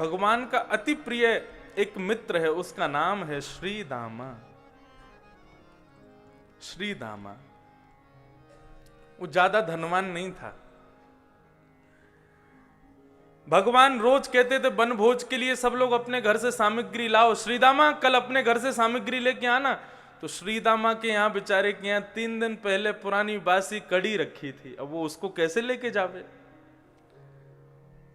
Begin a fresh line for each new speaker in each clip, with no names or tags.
भगवान का अति प्रिय एक मित्र है, उसका नाम है श्री दामा। श्री दामा वो ज्यादा धनवान नहीं था। भगवान रोज कहते थे वन भोज के लिए सब लोग अपने घर से सामग्री लाओ, श्रीदामा कल अपने घर से सामग्री लेके आना। तो श्रीदामा के यहाँ बेचारे के यहाँ 3 दिन पहले पुरानी बासी कड़ी रखी थी, अब वो उसको कैसे लेके जावे।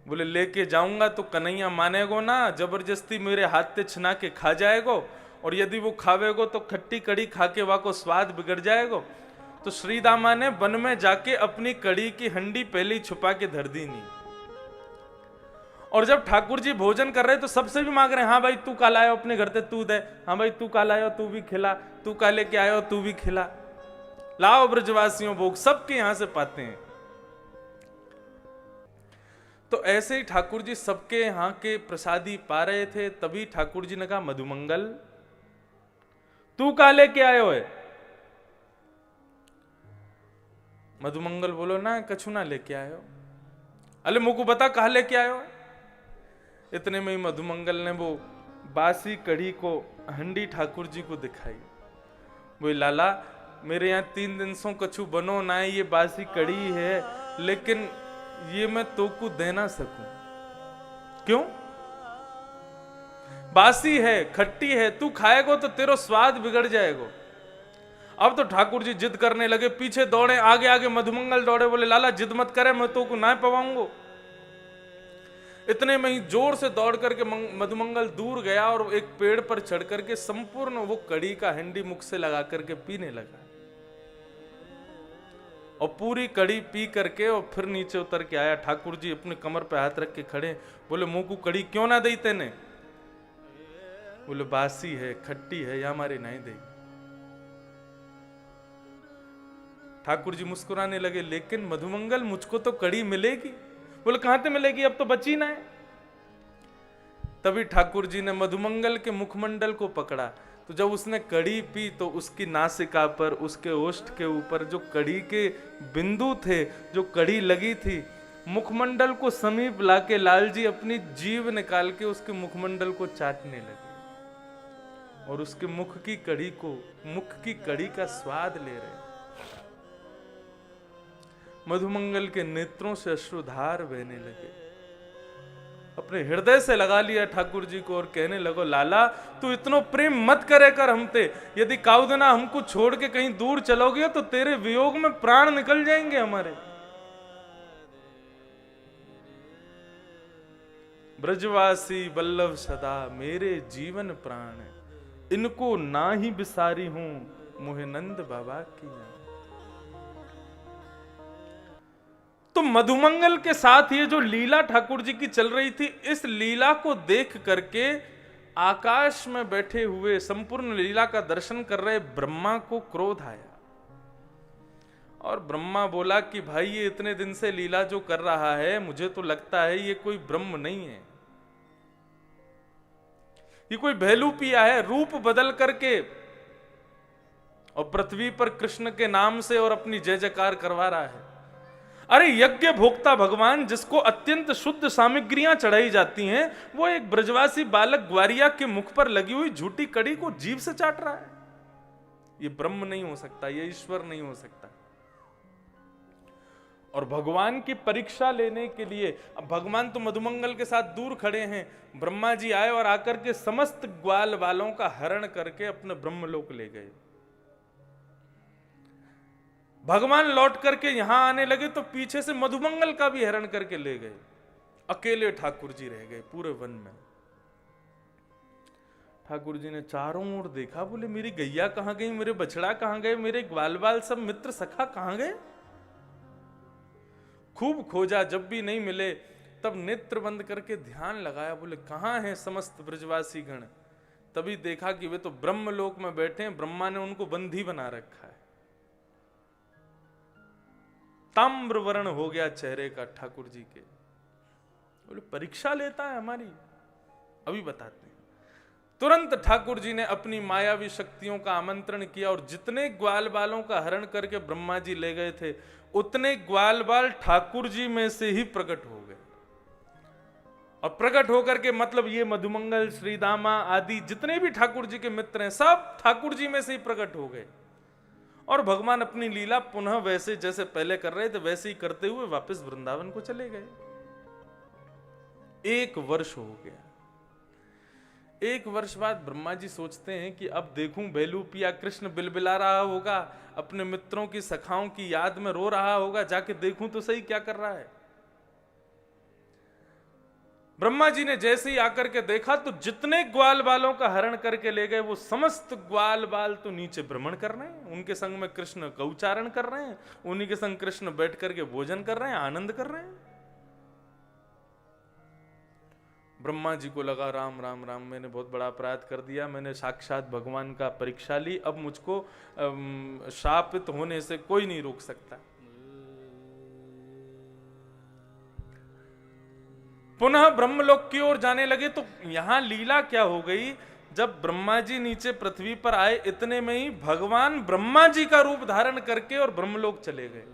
बोले लेके जाऊंगा तो कन्हैया मानेगो ना, जबरदस्ती मेरे हाथ से छिना के खा जाएगो, और यदि वो खावेगो तो खट्टी कड़ी खा के वहां को स्वाद बिगड़ जाएगो। तो श्रीदामा ने वन में जाके अपनी कड़ी की हंडी पहले ही छुपा के धर दी नहीं। और जब ठाकुर जी भोजन कर रहे तो सबसे भी मांग रहे हैं, हाँ भाई तू का लायो अपने घर से तू दे, हाँ भाई तू का लायो तू भी खिला, तू का लेके आयो तू भी खिला, लाओ ब्रजवासियों भोग, सबके यहां से पाते हैं। तो ऐसे ही ठाकुर जी सबके यहां के प्रसादी पा रहे थे। तभी ठाकुर जी ने कहा मधुमंगल तू का लेके आयो है। मधुमंगल बोलो ना कछु ना लेके आयो। अले मुझको बता कहा लेके आयो है। इतने में ही मधुमंगल ने वो बासी कढ़ी को हंडी ठाकुर जी को दिखाई। वो लाला मेरे यहाँ 3 दिन से कछु बनो ना है, ये बासी कढ़ी है, लेकिन ये मैं तो को दे ना सकूं। क्यों? बासी है, खट्टी है, तू खाएगो तो तेरा स्वाद बिगड़ जाएगा। अब तो ठाकुर जी जिद करने लगे, पीछे दौड़े, आगे आगे मधुमंगल दौड़े, बोले लाला जिद मत करे, मैं तो को ना पवाऊंगा। इतने में ही जोर से दौड़ करके मधुमंगल दूर गया और एक पेड़ पर चढ़ करके संपूर्ण वो कड़ी का हंडी मुख से लगा करके पीने लगा, और पूरी कड़ी पी करके और फिर नीचे उतर के आया। ठाकुर जी अपने कमर पे हाथ रख के खड़े, बोले मुंह को कड़ी क्यों ना दी तेने? बोले बासी है, खट्टी है, या हमारी नहीं दी। ठाकुर जी मुस्कुराने लगे, लेकिन मधुमंगल मुझको तो कड़ी मिलेगी। बोले कहां से मिलेगी, अब तो बची ना है। तभी ठाकुर जी ने मधुमंगल के मुखमंडल को पकड़ा, तो जब उसने कड़ी पी तो उसकी नासिका पर, उसके ओष्ठ के ऊपर जो कड़ी के बिंदु थे, जो कड़ी लगी थी, मुखमंडल को समीप लाके लाल जी अपनी जीभ निकाल के उसके मुखमंडल को चाटने लगे और उसके मुख की कड़ी का स्वाद ले रहे। मधुमंगल के नेत्रों से अश्रुधार बहने लगे। अपने हृदय से लगा लिया ठाकुर जी को और कहने लगो लाला तू इतना प्रेम मत करे कर हमते, यदि काउदना हमको छोड़ के कहीं दूर चलोगे तो तेरे वियोग में प्राण निकल जाएंगे हमारे। ब्रजवासी बल्लभ सदा मेरे जीवन प्राण, इनको ना ही बिसारी हूं मोहे नंद बाबा की। तो मधुमंगल के साथ ये जो लीला ठाकुर जी की चल रही थी, इस लीला को देख करके आकाश में बैठे हुए संपूर्ण लीला का दर्शन कर रहे ब्रह्मा को क्रोध आया। और ब्रह्मा बोला कि भाई ये इतने दिन से लीला जो कर रहा है, मुझे तो लगता है ये कोई ब्रह्म नहीं है, ये कोई भेलूपिया है, रूप बदल करके और पृथ्वी पर कृष्ण के नाम से और अपनी जय जयकार करवा रहा है। अरे यज्ञ भोक्ता भगवान जिसको अत्यंत शुद्ध सामग्रियां चढ़ाई जाती हैं, वो एक ब्रजवासी बालक ग्वारिया के मुख पर लगी हुई झूठी कड़ी को जीभ से चाट रहा है। ये ब्रह्म नहीं हो सकता, ये ईश्वर नहीं हो सकता। और भगवान की परीक्षा लेने के लिए अब भगवान तो मधुमंगल के साथ दूर खड़े हैं, ब्रह्मा जी आए और आकर के समस्त ग्वाल वालों का हरण करके अपने ब्रह्मलोक ले गए। भगवान लौट करके यहां आने लगे तो पीछे से मधुमंगल का भी हरण करके ले गए। अकेले ठाकुर जी रह गए पूरे वन में। ठाकुर जी ने चारों ओर देखा, बोले मेरी गैया कहां गई, मेरे बछड़ा कहां गए, मेरे ग्वाल बाल सब मित्र सखा कहां गए। खूब खोजा, जब भी नहीं मिले तब नेत्र बंद करके ध्यान लगाया, बोले कहां है समस्त ब्रजवासी गण। तभी देखा कि वे तो ब्रह्मलोक में बैठे हैं, ब्रह्मा ने उनको बंदी बना रखा है। ताम्र वर्ण हो गया चेहरे का ठाकुर जी के। बोले परीक्षा लेता है हमारी, अभी बताते हैं। तुरंत ठाकुर जी ने अपनी मायावी शक्तियों का आमंत्रण किया और जितने ग्वाल बालों का हरण करके ब्रह्मा जी ले गए थे, उतने ग्वाल बाल ठाकुर जी में से ही प्रकट हो गए। और प्रकट होकर के, मतलब ये मधुमंगल, श्रीदामा आदि जितने भी ठाकुर जी के मित्र हैं, सब ठाकुर जी में से ही प्रकट हो गए। और भगवान अपनी लीला पुनः वैसे जैसे पहले कर रहे थे वैसे ही करते हुए वापस वृंदावन को चले गए। 1 वर्ष हो गया। 1 वर्ष बाद ब्रह्मा जी सोचते हैं कि अब देखूं बेलू पिया कृष्ण बिलबिला रहा होगा, अपने मित्रों की सखाओं की याद में रो रहा होगा, जाके देखूं तो सही क्या कर रहा है। ब्रह्मा जी ने जैसे ही आकर के देखा तो जितने ग्वाल बालों का हरण करके ले गए वो समस्त ग्वाल बाल तो नीचे भ्रमण कर रहे हैं, उनके संग में कृष्ण गौचारण कर रहे हैं, उन्हीं के संग कृष्ण बैठ करके भोजन कर रहे हैं, आनंद कर रहे हैं। ब्रह्मा जी को लगा राम राम राम, मैंने बहुत बड़ा अपराध कर दिया, मैंने साक्षात भगवान का परीक्षा ली, अब मुझको शापित होने से कोई नहीं रोक सकता। पुनः ब्रह्मलोक की ओर जाने लगे। तो यहां लीला क्या हो गई, जब ब्रह्मा जी नीचे पृथ्वी पर आए इतने में ही भगवान ब्रह्मा जी का रूप धारण करके और ब्रह्मलोक चले गए।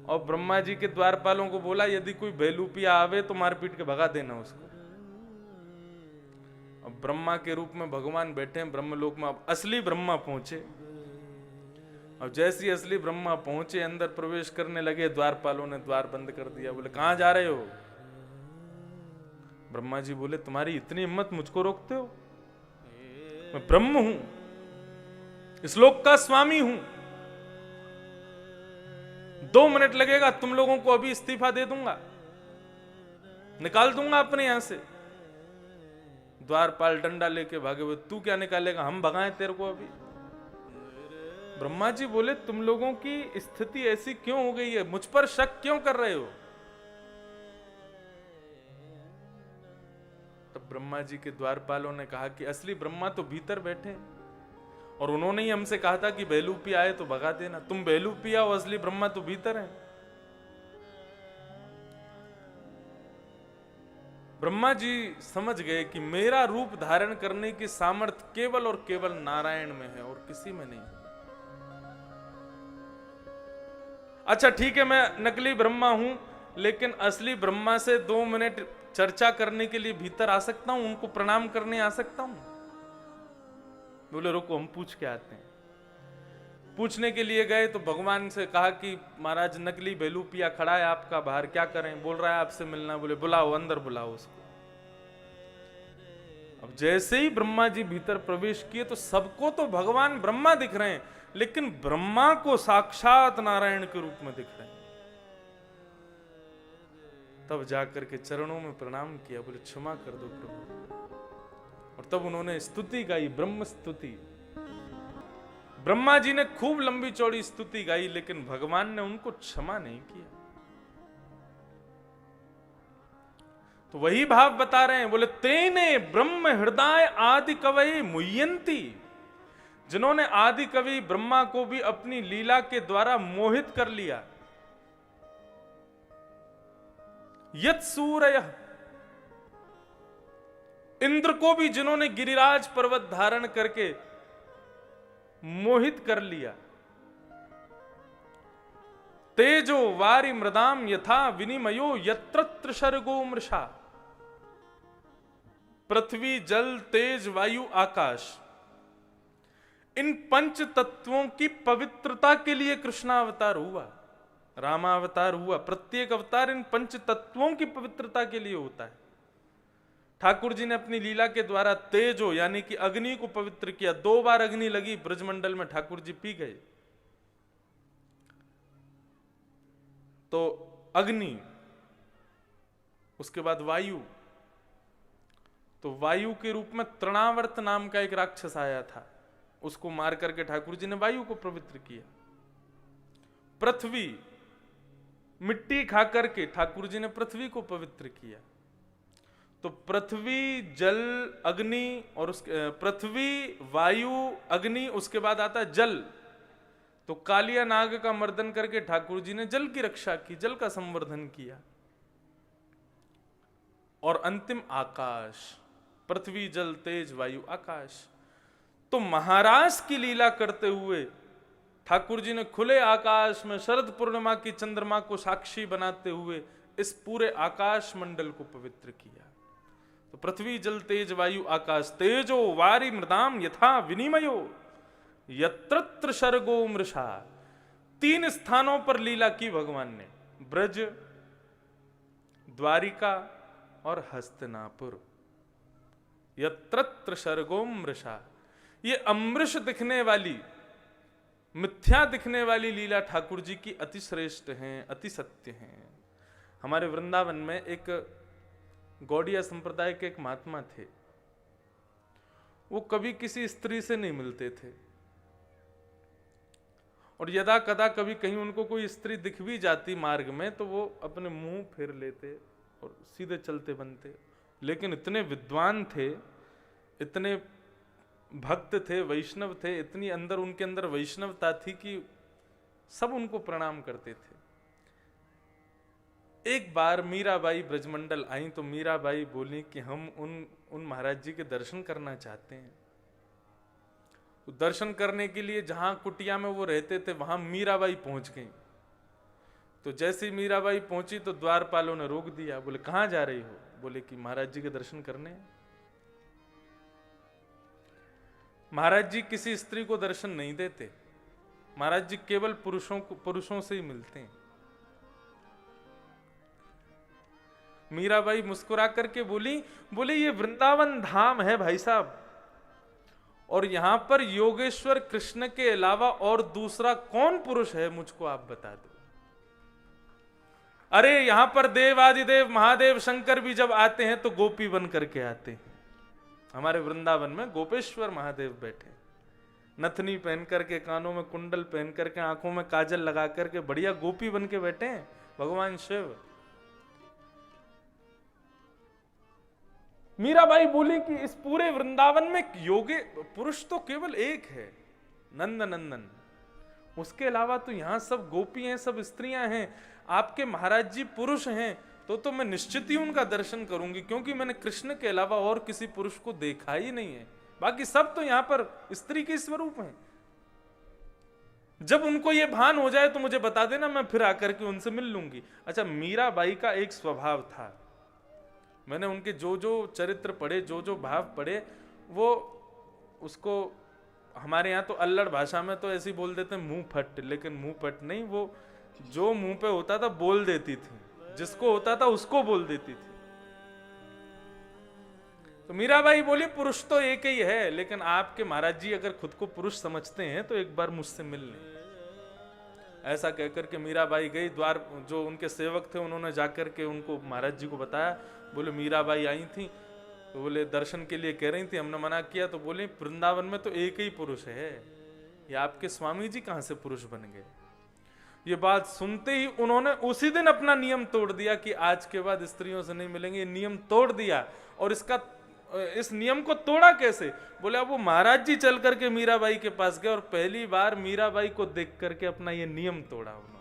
और ब्रह्मा जी के द्वारपालों को बोला यदि कोई बेलूपिया आवे तो मार पीट के भगा देना उसको। अब ब्रह्मा के रूप में भगवान बैठे हैं ब्रह्मलोक में। अब असली ब्रह्मा पहुंचे। अब जैसे ही असली ब्रह्मा पहुंचे अंदर प्रवेश करने लगे, द्वारपालों ने द्वार बंद कर दिया। बोले कहां जा रहे हो? ब्रह्मा जी बोले तुम्हारी इतनी हिम्मत, मुझको रोकते हो? मैं ब्रह्म हूं, इस लोक का स्वामी हूं। 2 मिनट लगेगा, तुम लोगों को अभी इस्तीफा दे दूंगा, निकाल दूंगा अपने यहां से। द्वारपाल डंडा लेके भागे हुए, तू क्या निकालेगा, हम भगाएं तेरे को अभी? ब्रह्मा जी बोले तुम लोगों की स्थिति ऐसी क्यों हो गई है, मुझ पर शक क्यों कर रहे हो? तब ब्रह्मा जी के द्वारपालों ने कहा कि असली ब्रह्मा तो भीतर बैठे हैं और उन्होंने ही हमसे कहा था कि बेलूपी आए तो भगा देना। तुम बेलूपी आओ, असली ब्रह्मा तो भीतर है। ब्रह्मा जी समझ गए कि मेरा रूप धारण करने की सामर्थ्य केवल और केवल नारायण में है और किसी में नहीं। अच्छा ठीक है, मैं नकली ब्रह्मा हूं, लेकिन असली ब्रह्मा से 2 मिनट चर्चा करने के लिए भीतर आ सकता हूं, उनको प्रणाम करने आ सकता हूं? बोले रुको हम पूछ के आते हैं। पूछने के लिए गए तो भगवान से कहा कि महाराज नकली बेलूपिया खड़ा है आपका बाहर, क्या करें? बोल रहा है आपसे मिलना। बोले बुलाओ, अंदर बुलाओ उसको। अब जैसे ही ब्रह्मा जी भीतर प्रवेश किए तो सबको तो भगवान ब्रह्मा दिख रहे हैं, लेकिन ब्रह्मा को साक्षात नारायण के रूप में दिख रहे हैं। तब जाकर के चरणों में प्रणाम किया, बोले क्षमा कर दो प्रभु। और तब उन्होंने स्तुति गाई, ब्रह्म स्तुति। ब्रह्मा जी ने खूब लंबी चौड़ी स्तुति गाई, लेकिन भगवान ने उनको क्षमा नहीं किया। तो वही भाव बता रहे हैं। बोले तेने ब्रह्म हृदय आदि कवि मुह्यंती, जिन्होंने आदि कवि ब्रह्मा को भी अपनी लीला के द्वारा मोहित कर लिया। यत् सूरयः, इंद्र को भी जिन्होंने गिरिराज पर्वत धारण करके मोहित कर लिया। तेजो वारि मृदाम यथा विनिमयो यत्र सर्गो मृषा, पृथ्वी जल तेज वायु आकाश, इन 5 तत्वों की पवित्रता के लिए कृष्णावतार हुआ, रामावतार हुआ। प्रत्येक अवतार इन 5 तत्वों की पवित्रता के लिए होता है। ठाकुर जी ने अपनी लीला के द्वारा तेजो यानी कि अग्नि को पवित्र किया। 2 बार अग्नि लगी ब्रजमंडल में, ठाकुर जी पी गए। तो अग्नि, उसके बाद वायु, तो वायु के रूप में तृणावर्त नाम का एक राक्षस आया था, उसको मार करके ठाकुर जी ने वायु को पवित्र किया। पृथ्वी, मिट्टी खा करके ठाकुर जी ने पृथ्वी को पवित्र किया। तो पृथ्वी जल अग्नि और उसके पृथ्वी वायु अग्नि, उसके बाद आता है जल। तो कालिया नाग का मर्दन करके ठाकुर जी ने जल की रक्षा की, जल का संवर्धन किया। और अंतिम आकाश, पृथ्वी जल तेज वायु आकाश। तो महाराज की लीला करते हुए ठाकुर जी ने खुले आकाश में शरद पूर्णिमा की चंद्रमा को साक्षी बनाते हुए इस पूरे आकाश मंडल को पवित्र किया। तो पृथ्वी जल तेज वायु आकाश, तेजो वारी मृदाम यथा विनिमयो यत्रत्र सर्गो मृषा, 3 स्थानों पर लीला की भगवान ने, ब्रज, द्वारिका और हस्तिनापुर। यत्रत्र सर्गो मृषा, ये अमृष दिखने वाली, मिथ्या दिखने वाली लीला ठाकुर जी की अति श्रेष्ठ हैं, अति सत्य हैं। हमारे वृंदावन में एक गौड़िया संप्रदाय के एक महात्मा थे। वो कभी किसी स्त्री से नहीं मिलते थे, और यदा कदा कभी कहीं उनको कोई स्त्री दिख भी जाती मार्ग में तो वो अपने मुंह फेर लेते और सीधे चलते बनते। लेकिन इतने विद्वान थे, इतने भक्त थे, वैष्णव थे, इतनी अंदर उनके अंदर वैष्णवता थी कि सब उनको प्रणाम करते थे। एक बार मीराबाई ब्रजमंडल आई तो मीराबाई बोली कि हम उन महाराज जी के दर्शन करना चाहते हैं। तो दर्शन करने के लिए जहां कुटिया में वो रहते थे वहां मीराबाई पहुंच गई। तो जैसे ही मीराबाई पहुंची तो द्वारपालों ने रोक दिया। बोले कहां जा रही हो? बोले कि महाराज जी के दर्शन करने। महाराज जी किसी स्त्री को दर्शन नहीं देते, महाराज जी केवल पुरुषों से ही मिलते हैं। मीराबाई मुस्कुरा करके बोली ये वृंदावन धाम है भाई साहब, और यहां पर योगेश्वर कृष्ण के अलावा और दूसरा कौन पुरुष है मुझको आप बता दो। अरे यहां पर देवादिदेव महादेव शंकर भी जब आते हैं तो गोपी बन करके आते हैं। हमारे वृंदावन में गोपेश्वर महादेव बैठे, नथनी पहन करके, कानों में कुंडल पहन करके, आंखों में काजल लगा करके बढ़िया गोपी बन के बैठे हैं भगवान शिव। मीराबाई बोली कि इस पूरे वृंदावन में योगे पुरुष तो केवल एक है, नंद नंदन, उसके अलावा तो यहां सब गोपी हैं, सब स्त्रियां हैं। आपके महाराज जी पुरुष हैं तो मैं निश्चित ही उनका दर्शन करूंगी, क्योंकि मैंने कृष्ण के अलावा और किसी पुरुष को देखा ही नहीं है। बाकी सब तो यहां पर स्त्री के स्वरूप हैं। जब उनको ये भान हो जाए तो मुझे बता देना, मैं फिर आकर के उनसे मिल लूंगी। अच्छा, मीराबाई का एक स्वभाव था, मैंने उनके जो जो चरित्र पढ़े, जो जो भाव पढ़े, वो उसको हमारे यहाँ तो अल्लड़ भाषा में तो ऐसे बोल देते हैं मुंह फट, लेकिन मुंह फट नहीं, वो जो मुंह पे होता था बोल देती थी, जिसको होता था उसको बोल देती थी। तो मीराबाई बोली पुरुष तो एक ही है, लेकिन आपके महाराज जी अगर खुद को पुरुष समझते हैं तो एक बार मुझसे मिल लें। ऐसा कहकर के मीराबाई गई। द्वार जो उनके सेवक थे उन्होंने जाकर के उनको महाराज जी को बताया। बोले मीराबाई आई थी, तो बोले दर्शन के लिए कह रही थी, हमने मना किया। तो बोले वृंदावन में तो एक ही पुरुष है, ये आपके स्वामी जी कहां से पुरुष बन गए। ये बात सुनते ही उन्होंने उसी दिन अपना नियम तोड़ दिया कि आज के बाद स्त्रियों से नहीं मिलेंगे। ये नियम तोड़ दिया। और इस नियम को तोड़ा कैसे? बोले अब वो महाराज जी चल करके मीराबाई के पास गए और पहली बार मीराबाई को देख करके अपना ये नियम तोड़ा उन्होंने।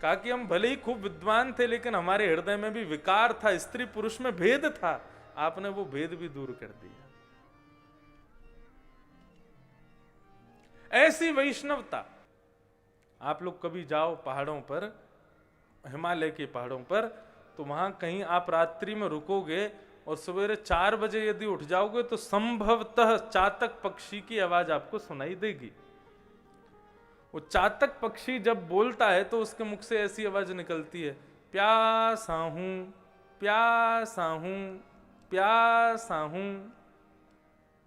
कहा कि हम भले ही खूब विद्वान थे, लेकिन हमारे हृदय में भी विकार था, स्त्री पुरुष में भेद था, आपने वो भेद भी दूर कर दिया। ऐसी वैष्णवता। आप लोग कभी जाओ पहाड़ों पर, हिमालय के पहाड़ों पर, तो वहां कहीं आप रात्रि में रुकोगे और सवेरे 4 बजे यदि उठ जाओगे तो संभवतः चातक पक्षी की आवाज आपको सुनाई देगी। वो चातक पक्षी जब बोलता है तो उसके मुख से ऐसी आवाज निकलती है, प्यासा हूं, प्यासा हूं, प्यासा हूं।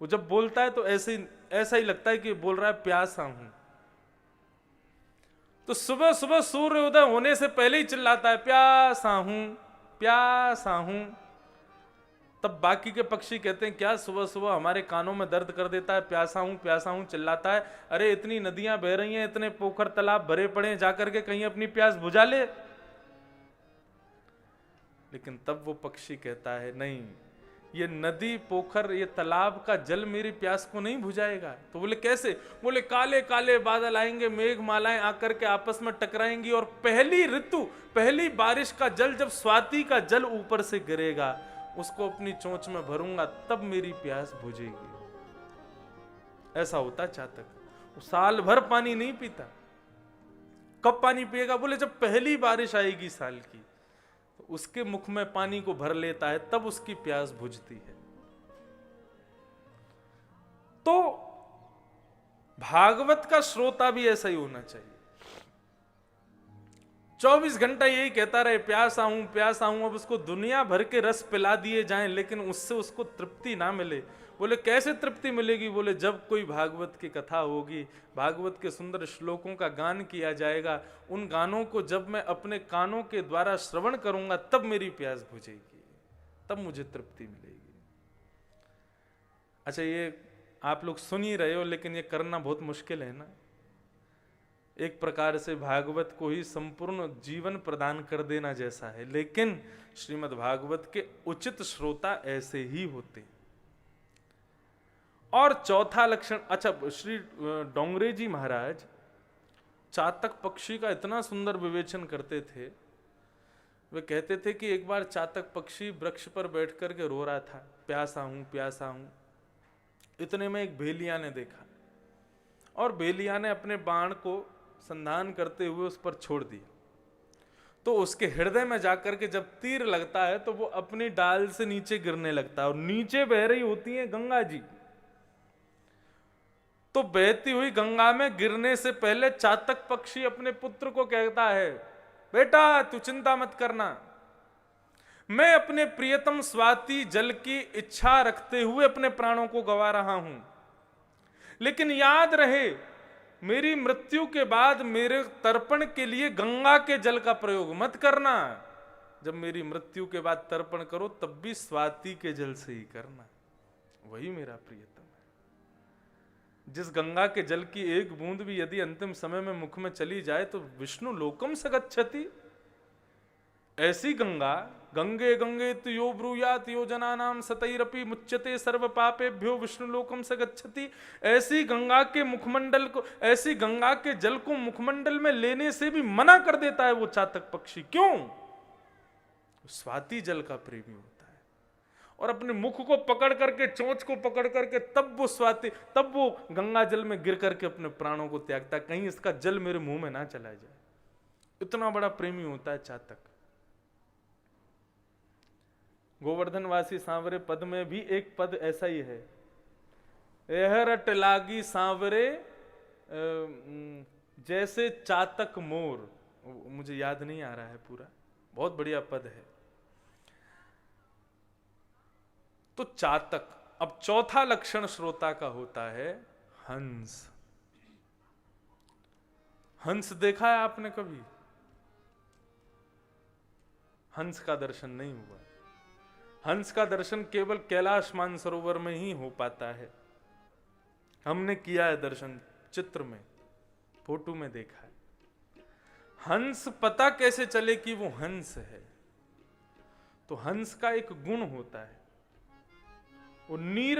वो जब बोलता है तो ऐसा ही लगता है कि बोल रहा है प्यासा हूं। तो सुबह सुबह सूर्योदय होने से पहले ही चिल्लाता है प्यासा हूं, प्यासा हूं। तब बाकी के पक्षी कहते हैं क्या सुबह सुबह हमारे कानों में दर्द कर देता है, प्यासा हूं चिल्लाता है। अरे इतनी नदियां बह रही हैं, इतने पोखर तालाब भरे पड़े हैं, जाकर के कहीं अपनी प्यास बुझा ले। लेकिन तब वो पक्षी कहता है नहीं, ये नदी पोखर ये तालाब का जल मेरी प्यास को नहीं बुझाएगा। तो बोले कैसे? बोले काले काले बादल आएंगे, मेघ मालाएं आकर के आपस में टकराएंगी और पहली ऋतु, पहली बारिश का जल, जब स्वाति का जल ऊपर से गिरेगा, उसको अपनी चोंच में भरूंगा, तब मेरी प्यास बुझेगी। ऐसा होता चातक, वो साल भर पानी नहीं पीता। कब पानी पिएगा? बोले जब पहली बारिश आएगी साल की, उसके मुख में पानी को भर लेता है तब उसकी प्यास बुझती है। तो भागवत का श्रोता भी ऐसा ही होना चाहिए। 24 घंटा यही कहता रहे प्यासा हूं प्यासा हूं, अब उसको दुनिया भर के रस पिला दिए जाएं लेकिन उससे उसको तृप्ति ना मिले। बोले कैसे तृप्ति मिलेगी? बोले जब कोई भागवत की कथा होगी, भागवत के सुंदर श्लोकों का गान किया जाएगा, उन गानों को जब मैं अपने कानों के द्वारा श्रवण करूंगा तब मेरी प्यास बुझेगी, तब मुझे तृप्ति मिलेगी। अच्छा, ये आप लोग सुन ही रहे हो लेकिन ये करना बहुत मुश्किल है ना। एक प्रकार से भागवत को ही संपूर्ण जीवन प्रदान कर देना जैसा है, लेकिन श्रीमद् भागवत के उचित श्रोता ऐसे ही होते हैं। और चौथा लक्षण, अच्छा, श्री डोंगरे जी महाराज चातक पक्षी का इतना सुंदर विवेचन करते थे। वे कहते थे कि एक बार चातक पक्षी वृक्ष पर बैठ कर के रो रहा था, प्यासा हूं प्यासा हूं। इतने में एक भेलिया ने देखा और भेलिया ने अपने बाण को संधान करते हुए उस पर छोड़ दिया। तो उसके हृदय में जाकर के जब तीर लगता है तो वो अपनी डाल से नीचे गिरने लगता है और नीचे बह रही होती है गंगा जी। तो बहती हुई गंगा में गिरने से पहले चातक पक्षी अपने पुत्र को कहता है, बेटा तू चिंता मत करना, मैं अपने प्रियतम स्वाति जल की इच्छा रखते हुए अपने प्राणों को गंवा रहा हूं, लेकिन याद रहे मेरी मृत्यु के बाद मेरे तर्पण के लिए गंगा के जल का प्रयोग मत करना। जब मेरी मृत्यु के बाद तर्पण करो तब भी स्वाति के जल से ही करना, वही मेरा प्रियतम है। जिस गंगा के जल की एक बूंद भी यदि अंतिम समय में मुख में चली जाए तो विष्णु लोकम स गच्छति। ऐसी गंगा, गंगे गंगे तु यो ब्रूयात यो जनानाम सतैरपि मुच्यते सर्व पापेभ्यो विष्णु लोकम स गच्छति। ऐसी गंगा के मुखमंडल को, ऐसी गंगा के जल को मुखमंडल में लेने से भी मना कर देता है वो चातक पक्षी। क्यों? स्वाति जल का प्रेमी होता है और अपने मुख को पकड़ करके, चोंच को पकड़ करके तब वो गंगा जल में गिर करके अपने प्राणों को त्यागता, कहीं इसका जल मेरे मुंह में ना चला जाए। इतना बड़ा प्रेमी होता है चातक। गोवर्धनवासी सांवरे पद में भी एक पद ऐसा ही है, यह रट लागी सांवरे जैसे चातक मोर। मुझे याद नहीं आ रहा है पूरा, बहुत बढ़िया पद है। तो चातक। अब चौथा लक्षण श्रोता का होता है हंस। हंस देखा है आपने कभी? हंस का दर्शन नहीं हुआ। हंस का दर्शन केवल कैलाश मानसरोवर में ही हो पाता है। हमने किया है दर्शन, चित्र में, फोटो में देखा है। हंस पता कैसे चले कि वो हंस है? तो हंस का एक गुण होता है, वो नीर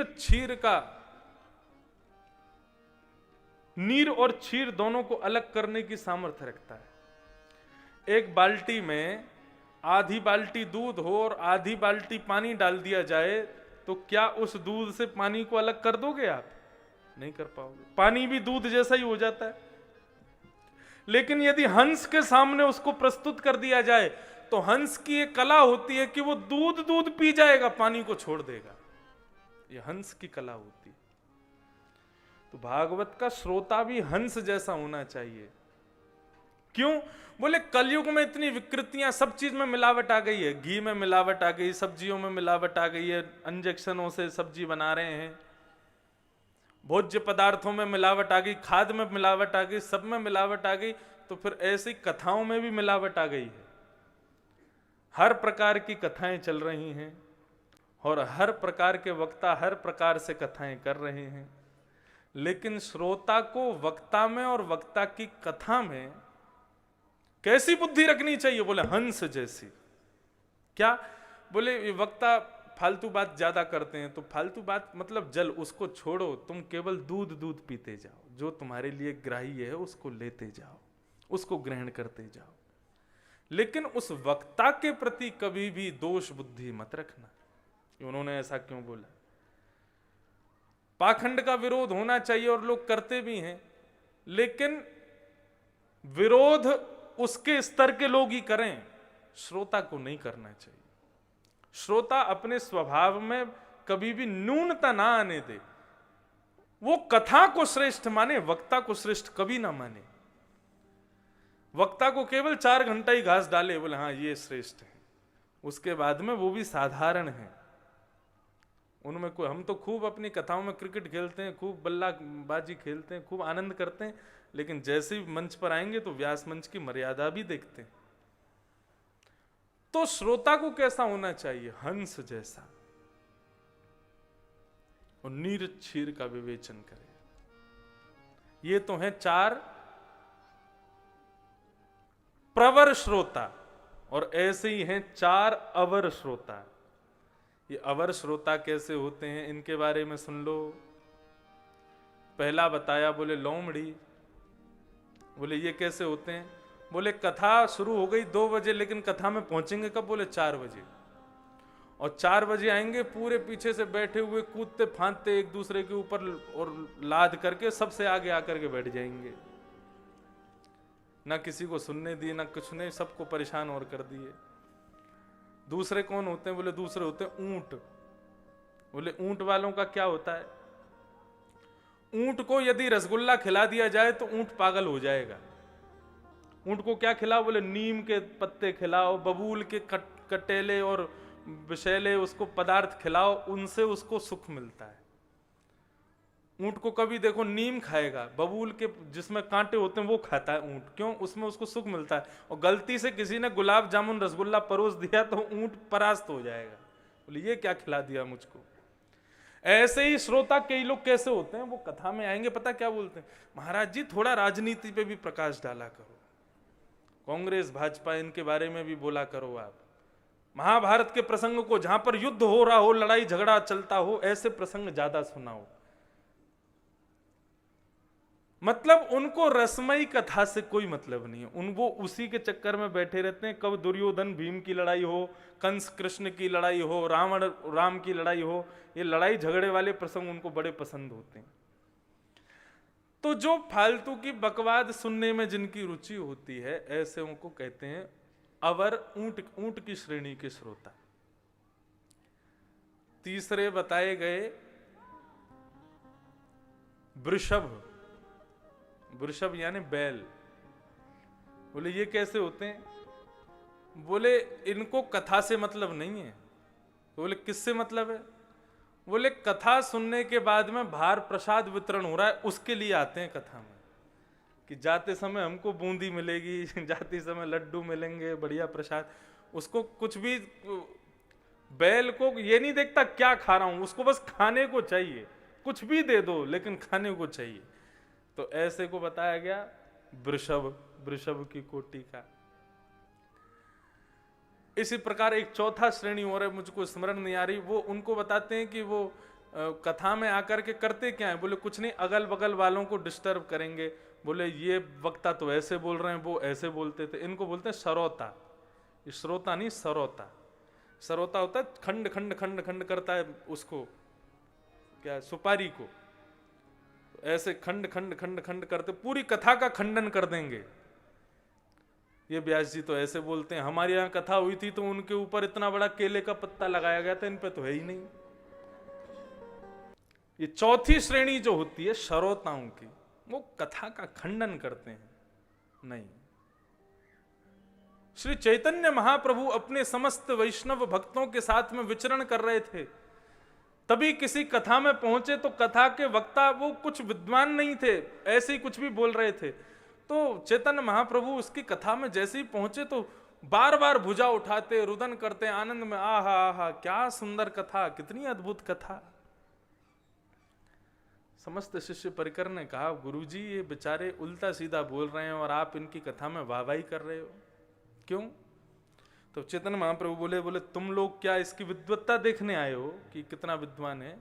और क्षीर दोनों को अलग करने की सामर्थ्य रखता है। एक बाल्टी में आधी बाल्टी दूध हो और आधी बाल्टी पानी डाल दिया जाए तो क्या उस दूध से पानी को अलग कर दोगे आप? नहीं कर पाओगे। पानी भी दूध जैसा ही हो जाता है। लेकिन यदि हंस के सामने उसको प्रस्तुत कर दिया जाए तो हंस की एक कला होती है कि वो दूध पी जाएगा, पानी को छोड़ देगा। ये हंस की कला होती है। तो भागवत का श्रोता भी हंस जैसा होना चाहिए। क्यों? बोले कलयुग में इतनी विकृतियां, सब चीज में मिलावट आ गई है। घी में मिलावट आ गई, सब्जियों में मिलावट आ गई है, इंजेक्शनों से सब्जी बना रहे हैं, भोज्य पदार्थों में मिलावट आ गई, खाद में मिलावट आ गई, सब में मिलावट आ गई। तो फिर ऐसी कथाओं में भी मिलावट आ गई है। हर प्रकार की कथाएं चल रही हैं और हर प्रकार के वक्ता हर प्रकार से कथाएं कर रहे हैं, लेकिन श्रोता को वक्ता में और वक्ता की कथा में कैसी बुद्धि रखनी चाहिए? बोले हंस जैसी। क्या? बोले वक्ता फालतू बात ज्यादा करते हैं, तो फालतू बात मतलब जल, उसको छोड़ो, तुम केवल दूध पीते जाओ, जो तुम्हारे लिए ग्राह्य है उसको लेते जाओ, उसको ग्रहण करते जाओ, लेकिन उस वक्ता के प्रति कभी भी दोष बुद्धि मत रखना। उन्होंने ऐसा क्यों बोला? पाखंड का विरोध होना चाहिए और लोग करते भी हैं, लेकिन विरोध उसके स्तर के लोग ही करें। श्रोता को नहीं करना चाहिए। श्रोता अपने स्वभाव में कभी भी न्यूनता ना आने दे। वो कथा को श्रेष्ठ माने, वक्ता को श्रेष्ठ कभी ना माने। वक्ता को केवल 4 घंटा ही घास डाले, बोले हाँ ये श्रेष्ठ है, उसके बाद में वो भी साधारण है। उनमें कोई, हम तो खूब अपनी कथाओं में क्रिकेट खेलते हैं, खूब बल्लाबाजी खेलते हैं, खूब आनंद करते हैं, लेकिन जैसे ही मंच पर आएंगे तो व्यास मंच की मर्यादा भी देखते हैं। तो श्रोता को कैसा होना चाहिए? हंस जैसा, और नीर क्षीर का विवेचन करे। ये तो है 4 प्रवर श्रोता, और ऐसे ही हैं 4 अवर श्रोता। ये अवर श्रोता कैसे होते हैं, इनके बारे में सुन लो। पहला बताया, बोले लोमड़ी। बोले ये कैसे होते हैं? बोले कथा शुरू हो गई 2 बजे, लेकिन कथा में पहुंचेंगे कब? बोले 4 बजे। और 4 बजे आएंगे, पूरे पीछे से बैठे हुए कूदते फांदते एक दूसरे के ऊपर और लाद करके सबसे आगे आकर के बैठ जाएंगे। ना किसी को सुनने दिए, ना कुछ नहीं, सबको परेशान और कर दिए। दूसरे कौन होते हैं? बोले दूसरे होते हैं ऊंट। बोले ऊंट वालों का क्या होता है? ऊंट को यदि रसगुल्ला खिला दिया जाए तो ऊंट पागल हो जाएगा। ऊंट को क्या खिलाओ? बोले नीम के पत्ते खिलाओ, बबूल के कटेले और विषैले उसको पदार्थ खिलाओ, उनसे उसको सुख मिलता है। ऊंट को कभी देखो नीम खाएगा, बबूल के जिसमें कांटे होते हैं वो खाता है ऊंट। क्यों? उसमें उसको सुख मिलता है। और गलती से किसी ने गुलाब जामुन रसगुल्ला परोस दिया तो ऊंट परास्त हो जाएगा, बोले ये क्या खिला दिया मुझको। ऐसे ही श्रोता कई लोग कैसे होते हैं, वो कथा में आएंगे, पता क्या बोलते हैं? महाराज जी थोड़ा राजनीति पे भी प्रकाश डाला करो, कांग्रेस भाजपा इनके बारे में भी बोला करो आप। महाभारत के प्रसंग को, जहां पर युद्ध हो रहा हो, लड़ाई झगड़ा चलता हो, ऐसे प्रसंग ज्यादा सुनाओ। मतलब उनको रसमयी कथा से कोई मतलब नहीं है। वो उसी के चक्कर में बैठे रहते हैं। कब दुर्योधन भीम की लड़ाई हो, कंस कृष्ण की लड़ाई हो, रावण राम की लड़ाई हो, ये लड़ाई झगड़े वाले प्रसंग उनको बड़े पसंद होते हैं। तो जो फालतू की बकवाद सुनने में जिनकी रुचि होती है, ऐसे उनको कहते हैं अवर, ऊंट की श्रेणी के श्रोता। तीसरे बताए गए वृषभ। वृषभ यानी बैल। बोले ये कैसे होते हैं? बोले इनको कथा से मतलब नहीं है। तो बोले किससे मतलब है? बोले कथा सुनने के बाद में बाहर प्रसाद वितरण हो रहा है, उसके लिए आते हैं कथा में, कि जाते समय हमको बूंदी मिलेगी, जाते समय लड्डू मिलेंगे, बढ़िया प्रसाद। उसको कुछ भी, बैल को ये नहीं देखता क्या खा रहा हूं, उसको बस खाने को चाहिए। कुछ भी दे दो लेकिन खाने को चाहिए। तो ऐसे को बताया गया वृषभ, वृषभ की कोटि का। इसी प्रकार एक चौथा श्रेणी और है, मुझको स्मरण नहीं आ रही, वो उनको बताते हैं कि वो कथा में आकर के करते क्या है। बोले कुछ नहीं, अगल बगल वालों को डिस्टर्ब करेंगे। बोले ये वक्ता तो ऐसे बोल रहे हैं, वो ऐसे बोलते थे। इनको बोलते हैं सरोता। ये श्रोता नहीं, सरोता। सरोता होता है खंड खंड खंड खंड करता है उसको, क्या, सुपारी को। ऐसे खंड खंड खंड खंड करते पूरी कथा का खंडन कर देंगे। ये व्यास जी तो ऐसे बोलते हैं, हमारे यहाँ कथा हुई थी तो उनके ऊपर इतना बड़ा केले का पत्ता लगाया गया था, इन पे तो है ही नहीं। ये चौथी श्रेणी जो होती है श्रोताओं की, वो कथा का खंडन करते हैं। नहीं, श्री चैतन्य महाप्रभु अपने समस्त वैष्णव भक्तों के साथ में विचरण कर रहे थे, तभी किसी कथा में पहुंचे तो कथा के वक्ता वो कुछ विद्वान नहीं थे, ऐसे ही कुछ भी बोल रहे थे। तो चैतन्य महाप्रभु उसकी कथा में जैसे ही पहुंचे तो बार बार भुजा उठाते, रुदन करते, आनंद में, आहा आहा क्या सुंदर कथा, कितनी अद्भुत कथा। समस्त शिष्य परिकर ने कहा, गुरुजी ये बेचारे उल्टा सीधा बोल रहे हैं और आप इनकी कथा में वाहवाही कर रहे हो, क्यों? तो चैतन्य महाप्रभु बोले तुम लोग क्या इसकी विद्वत्ता देखने आए हो कि कितना विद्वान है?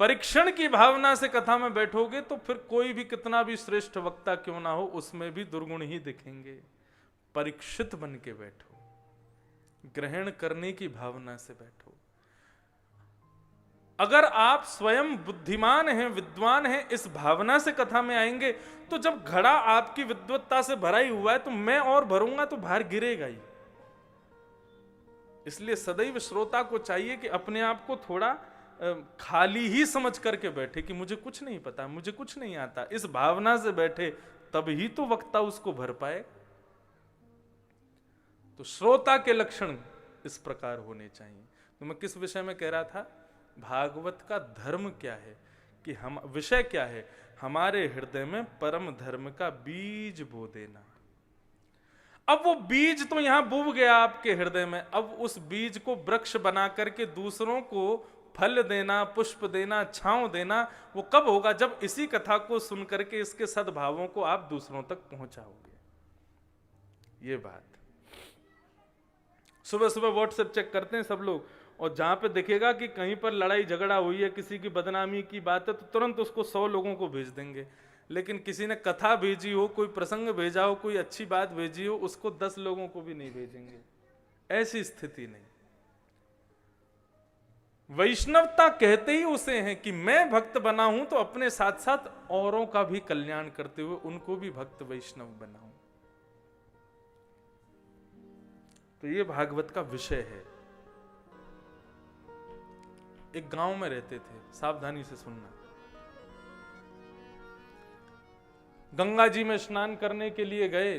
परीक्षण की भावना से कथा में बैठोगे तो फिर कोई भी कितना भी श्रेष्ठ वक्ता क्यों ना हो, उसमें भी दुर्गुण ही दिखेंगे। परीक्षित बन के बैठो, ग्रहण करने की भावना से बैठो। अगर आप स्वयं बुद्धिमान हैं, विद्वान हैं, इस भावना से कथा में आएंगे तो जब घड़ा आपकी विद्वत्ता से भरा ही हुआ है तो मैं और भरूंगा तो बाहर गिरेगा ही। इसलिए सदैव श्रोता को चाहिए कि अपने आप को थोड़ा खाली ही समझ करके बैठे कि मुझे कुछ नहीं पता, मुझे कुछ नहीं आता। इस भावना से बैठे तब ही तो वक्ता उसको भर पाए। तो श्रोता के लक्षण इस प्रकार होने चाहिए। तो मैं किस विषय में कह रहा था? भागवत का धर्म क्या है कि हम, विषय क्या है? हमारे हृदय में परम धर्म का बीज बो देना। अब वो बीज तो यहां बुब गया आपके हृदय में, अब उस बीज को वृक्ष बना करके दूसरों को फल देना, पुष्प देना, छांव देना, वो कब होगा? जब इसी कथा को सुन करके इसके सद्भावों को आप दूसरों तक पहुंचाओगे। ये बात। सुबह सुबह व्हाट्सएप चेक करते हैं सब लोग, और जहां पे दिखेगा कि कहीं पर लड़ाई झगड़ा हुई है, किसी की बदनामी की बात है, तो तुरंत उसको 100 लोगों को भेज देंगे। लेकिन किसी ने कथा भेजी हो, कोई प्रसंग भेजा हो, कोई अच्छी बात भेजी हो, उसको 10 लोगों को भी नहीं भेजेंगे। ऐसी स्थिति नहीं। वैष्णवता कहते ही उसे हैं कि मैं भक्त बना हूं तो अपने साथ साथ औरों का भी कल्याण करते हुए उनको भी भक्त वैष्णव बनाऊं। तो ये भागवत का विषय है। एक गांव में रहते थे, सावधानी से सुनना। गंगा जी में स्नान करने के लिए गए,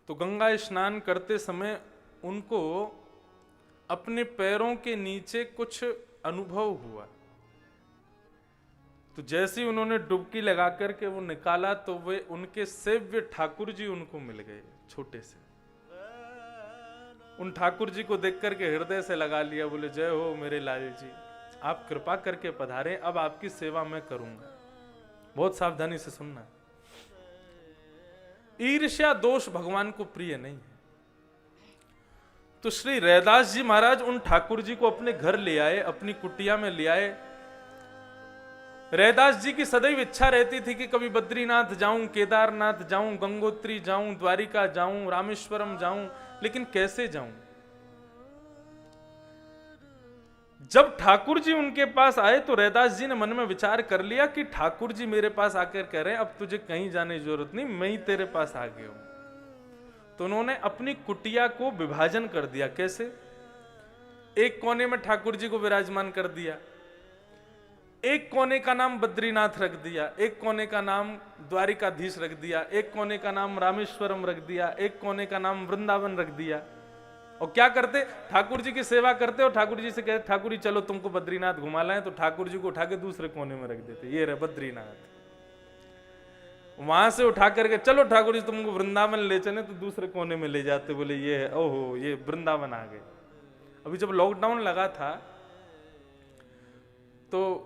तो गंगा स्नान करते समय उनको अपने पैरों के नीचे कुछ अनुभव हुआ। तो जैसे ही उन्होंने डुबकी लगा करके वो निकाला, तो वे उनके सेव्य ठाकुर जी उनको मिल गए, छोटे से। उन ठाकुर जी को देख करके हृदय से लगा लिया, बोले जय हो मेरे लाल जी, आप कृपा करके पधारे, अब आपकी सेवा मैं करूंगा। बहुत सावधानी से सुनना। ईर्ष्या दोष भगवान को प्रिय नहीं है। तो श्री रैदास जी महाराज उन ठाकुर जी को अपने घर ले आए, अपनी कुटिया में ले आए। रैदास जी की सदैव इच्छा रहती थी कि कभी बद्रीनाथ जाऊं, केदारनाथ जाऊं, गंगोत्री जाऊं, द्वारिका जाऊं, रामेश्वरम जाऊं, लेकिन कैसे जाऊं? जब ठाकुर जी उनके पास आए तो रैदास जी ने मन में विचार कर लिया कि ठाकुर जी मेरे पास आकर कह रहे हैं अब तुझे कहीं जाने की जरूरत नहीं, मैं ही तेरे पास आ गया हूं। तो उन्होंने अपनी कुटिया को विभाजन कर दिया। कैसे? एक कोने में ठाकुर जी को विराजमान कर दिया, एक कोने का नाम बद्रीनाथ रख दिया, एक कोने का नाम द्वारिकाधीश रख दिया, एक कोने का नाम रामेश्वरम रख दिया, एक कोने का नाम वृंदावन रख दिया। और क्या करते? ठाकुर जी की सेवा करते और ठाकुर जी से कहते ठाकुर जी चलो तुमको बद्रीनाथ घुमा लाएं, तो ठाकुर जी को उठा के दूसरे कोने में रख देते, ये रहे बद्रीनाथ। वहां से उठा करके चलो ठाकुर जी तुमको वृंदावन ले चले, तो दूसरे कोने में ले जाते, बोले ये है, ओहो ये वृंदावन आ गए। अभी जब लॉकडाउन लगा था तो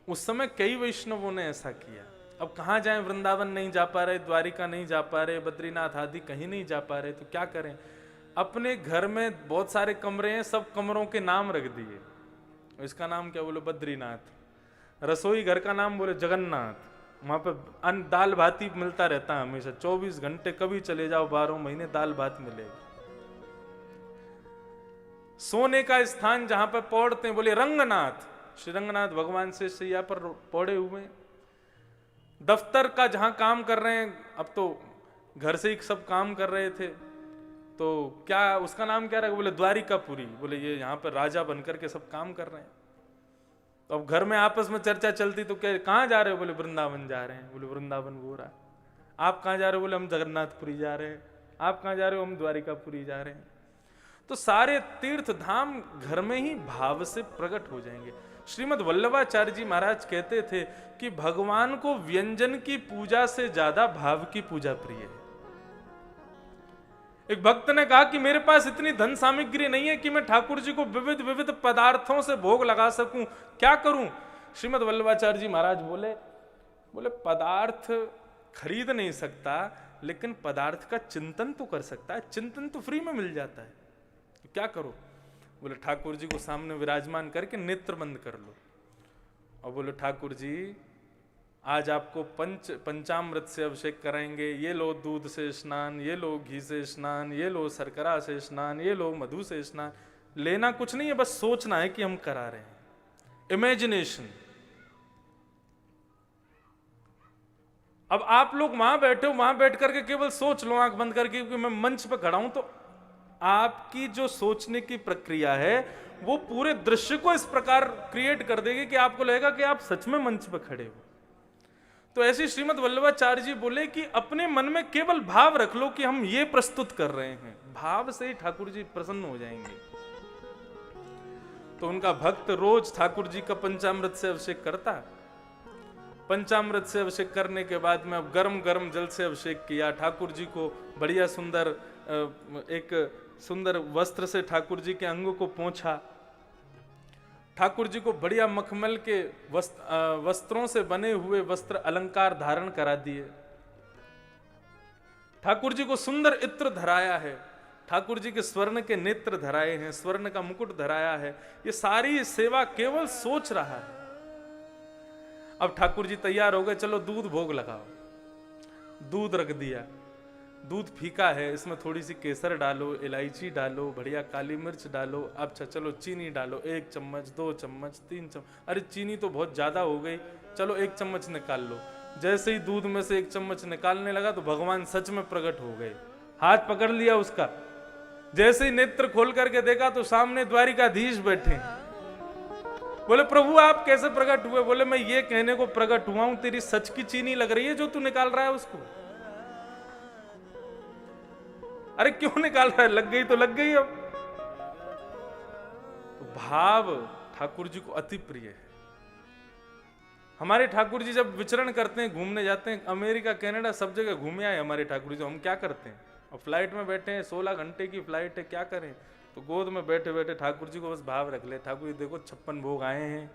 उस समय कई वैष्णवों ने ऐसा किया। अब कहां जाएं? वृंदावन नहीं जा पा रहे, द्वारिका नहीं जा पा रहे, बद्रीनाथ आदि कहीं नहीं जा पा रहे, तो क्या करें? अपने घर में बहुत सारे कमरे हैं, सब कमरों के नाम रख दिए। इसका नाम क्या? बोले बद्रीनाथ। रसोई घर का नाम बोले जगन्नाथ। वहां पर अन्न दाल भात ही मिलता रहता है हमेशा, 24 घंटे कभी चले जाओ, 12 महीने दाल भात मिलेगा। सोने का स्थान जहां पर पौड़ते हैं बोले रंगनाथ, श्री रंगनाथ भगवान से सैया पर पौड़े हुए। दफ्तर का जहां काम कर रहे हैं, अब तो घर से ही सब काम कर रहे थे, तो क्या उसका नाम क्या रखा? बोले द्वारिकापुरी। बोले ये यहाँ पर राजा बनकर के सब काम कर रहे हैं। तो अब घर में आपस में चर्चा चलती, तो क्या कहाँ जा रहे हो? बोले वृंदावन जा रहे हैं। बोले वृंदावन वो रहा। आप कहाँ जा रहे हो? बोले हम जगन्नाथपुरी जा रहे हैं। आप कहाँ जा रहे हो? हम द्वारिकापुरी जा रहे हैं। तो सारे तीर्थ धाम घर में ही भाव से प्रकट हो जाएंगे। श्रीमद् वल्लभाचार्य जी महाराज कहते थे कि भगवान को व्यंजन की पूजा से ज्यादा भाव की पूजा प्रिय है। एक भक्त ने कहा कि मेरे पास इतनी धन सामग्री नहीं है कि मैं ठाकुर जी को विविध विविध पदार्थों से भोग लगा सकूं, क्या करूं? श्रीमद् वल्लभाचार्य जी महाराज बोले पदार्थ खरीद नहीं सकता, लेकिन पदार्थ का चिंतन तो कर सकता है। चिंतन तो फ्री में मिल जाता है, तो क्या करो? बोले ठाकुर जी को सामने विराजमान करके नेत्र बंद कर लो और बोले ठाकुर जी आज आपको पंचामृत से अभिषेक कराएंगे, ये लो दूध से स्नान, ये लो घी से स्नान, ये लो शर्करा से स्नान, ये लो मधु से स्नान। लेना कुछ नहीं है, बस सोचना है कि हम करा रहे हैं। इमेजिनेशन। अब आप लोग वहां बैठे हो, वहां बैठ करके केवल सोच लो आंख बंद करके कि मैं मंच पे खड़ा हूं, तो आपकी जो सोचने की प्रक्रिया है वो पूरे दृश्य को इस प्रकार क्रिएट कर देगी कि आपको लगेगा कि आप सच में मंच पर खड़े हो। तो ऐसे श्रीमद् वल्लभाचार्य जी बोले कि अपने मन में केवल भाव रख लो कि हम ये प्रस्तुत कर रहे हैं, भाव से ही ठाकुर जी प्रसन्न हो जाएंगे। तो उनका भक्त रोज ठाकुर जी का पंचामृत से अभिषेक करता। पंचामृत से अभिषेक करने के बाद में अब गरम गरम जल से अभिषेक किया। ठाकुर जी को बढ़िया सुंदर एक सुंदर वस्त्र से ठाकुर जी के अंगों को पोंछा। ठाकुर जी को बढ़िया मखमल के वस्त्रों से बने हुए वस्त्र अलंकार धारण करा दिए। ठाकुर जी को सुंदर इत्र धराया है। ठाकुर जी के स्वर्ण के नेत्र धराए हैं, स्वर्ण का मुकुट धराया है। ये सारी सेवा केवल सोच रहा है। अब ठाकुर जी तैयार हो गए, चलो दूध भोग लगाओ। दूध रख दिया। दूध फीका है, इसमें थोड़ी सी केसर डालो, इलायची डालो, बढ़िया काली मिर्च डालो। अच्छा चलो चीनी डालो, 1 चम्मच 2 चम्मच 3 चम्मच। अरे चीनी तो बहुत ज्यादा हो गई, चलो 1 चम्मच निकाल लो। जैसे ही दूध में से 1 चम्मच निकालने लगा तो भगवान सच में प्रकट हो गए। हाथ पकड़ लिया उसका। जैसे ही नेत्र खोल करके देखा तो सामने द्वारिकाधीश बैठे। बोले प्रभु आप कैसे प्रकट हुए? बोले मैं ये कहने को प्रकट हुआ हूं, तेरी सच की चीनी लग रही है जो तू निकाल रहा है उसको। अरे क्यों निकाल रहा है? लग गई तो लग गई। अब तो भाव ठाकुर जी को अति प्रिय है। हमारे ठाकुर जी जब विचरण करते हैं, घूमने जाते हैं, अमेरिका कनाडा सब जगह घूमे आए हमारे ठाकुर जी। हम क्या करते हैं? और फ्लाइट में बैठे हैं, 16 घंटे की फ्लाइट है, क्या करें? तो गोद में बैठे बैठे ठाकुर जी को बस भाव रख ले। ठाकुर जी देखो 56 भोग आए हैं,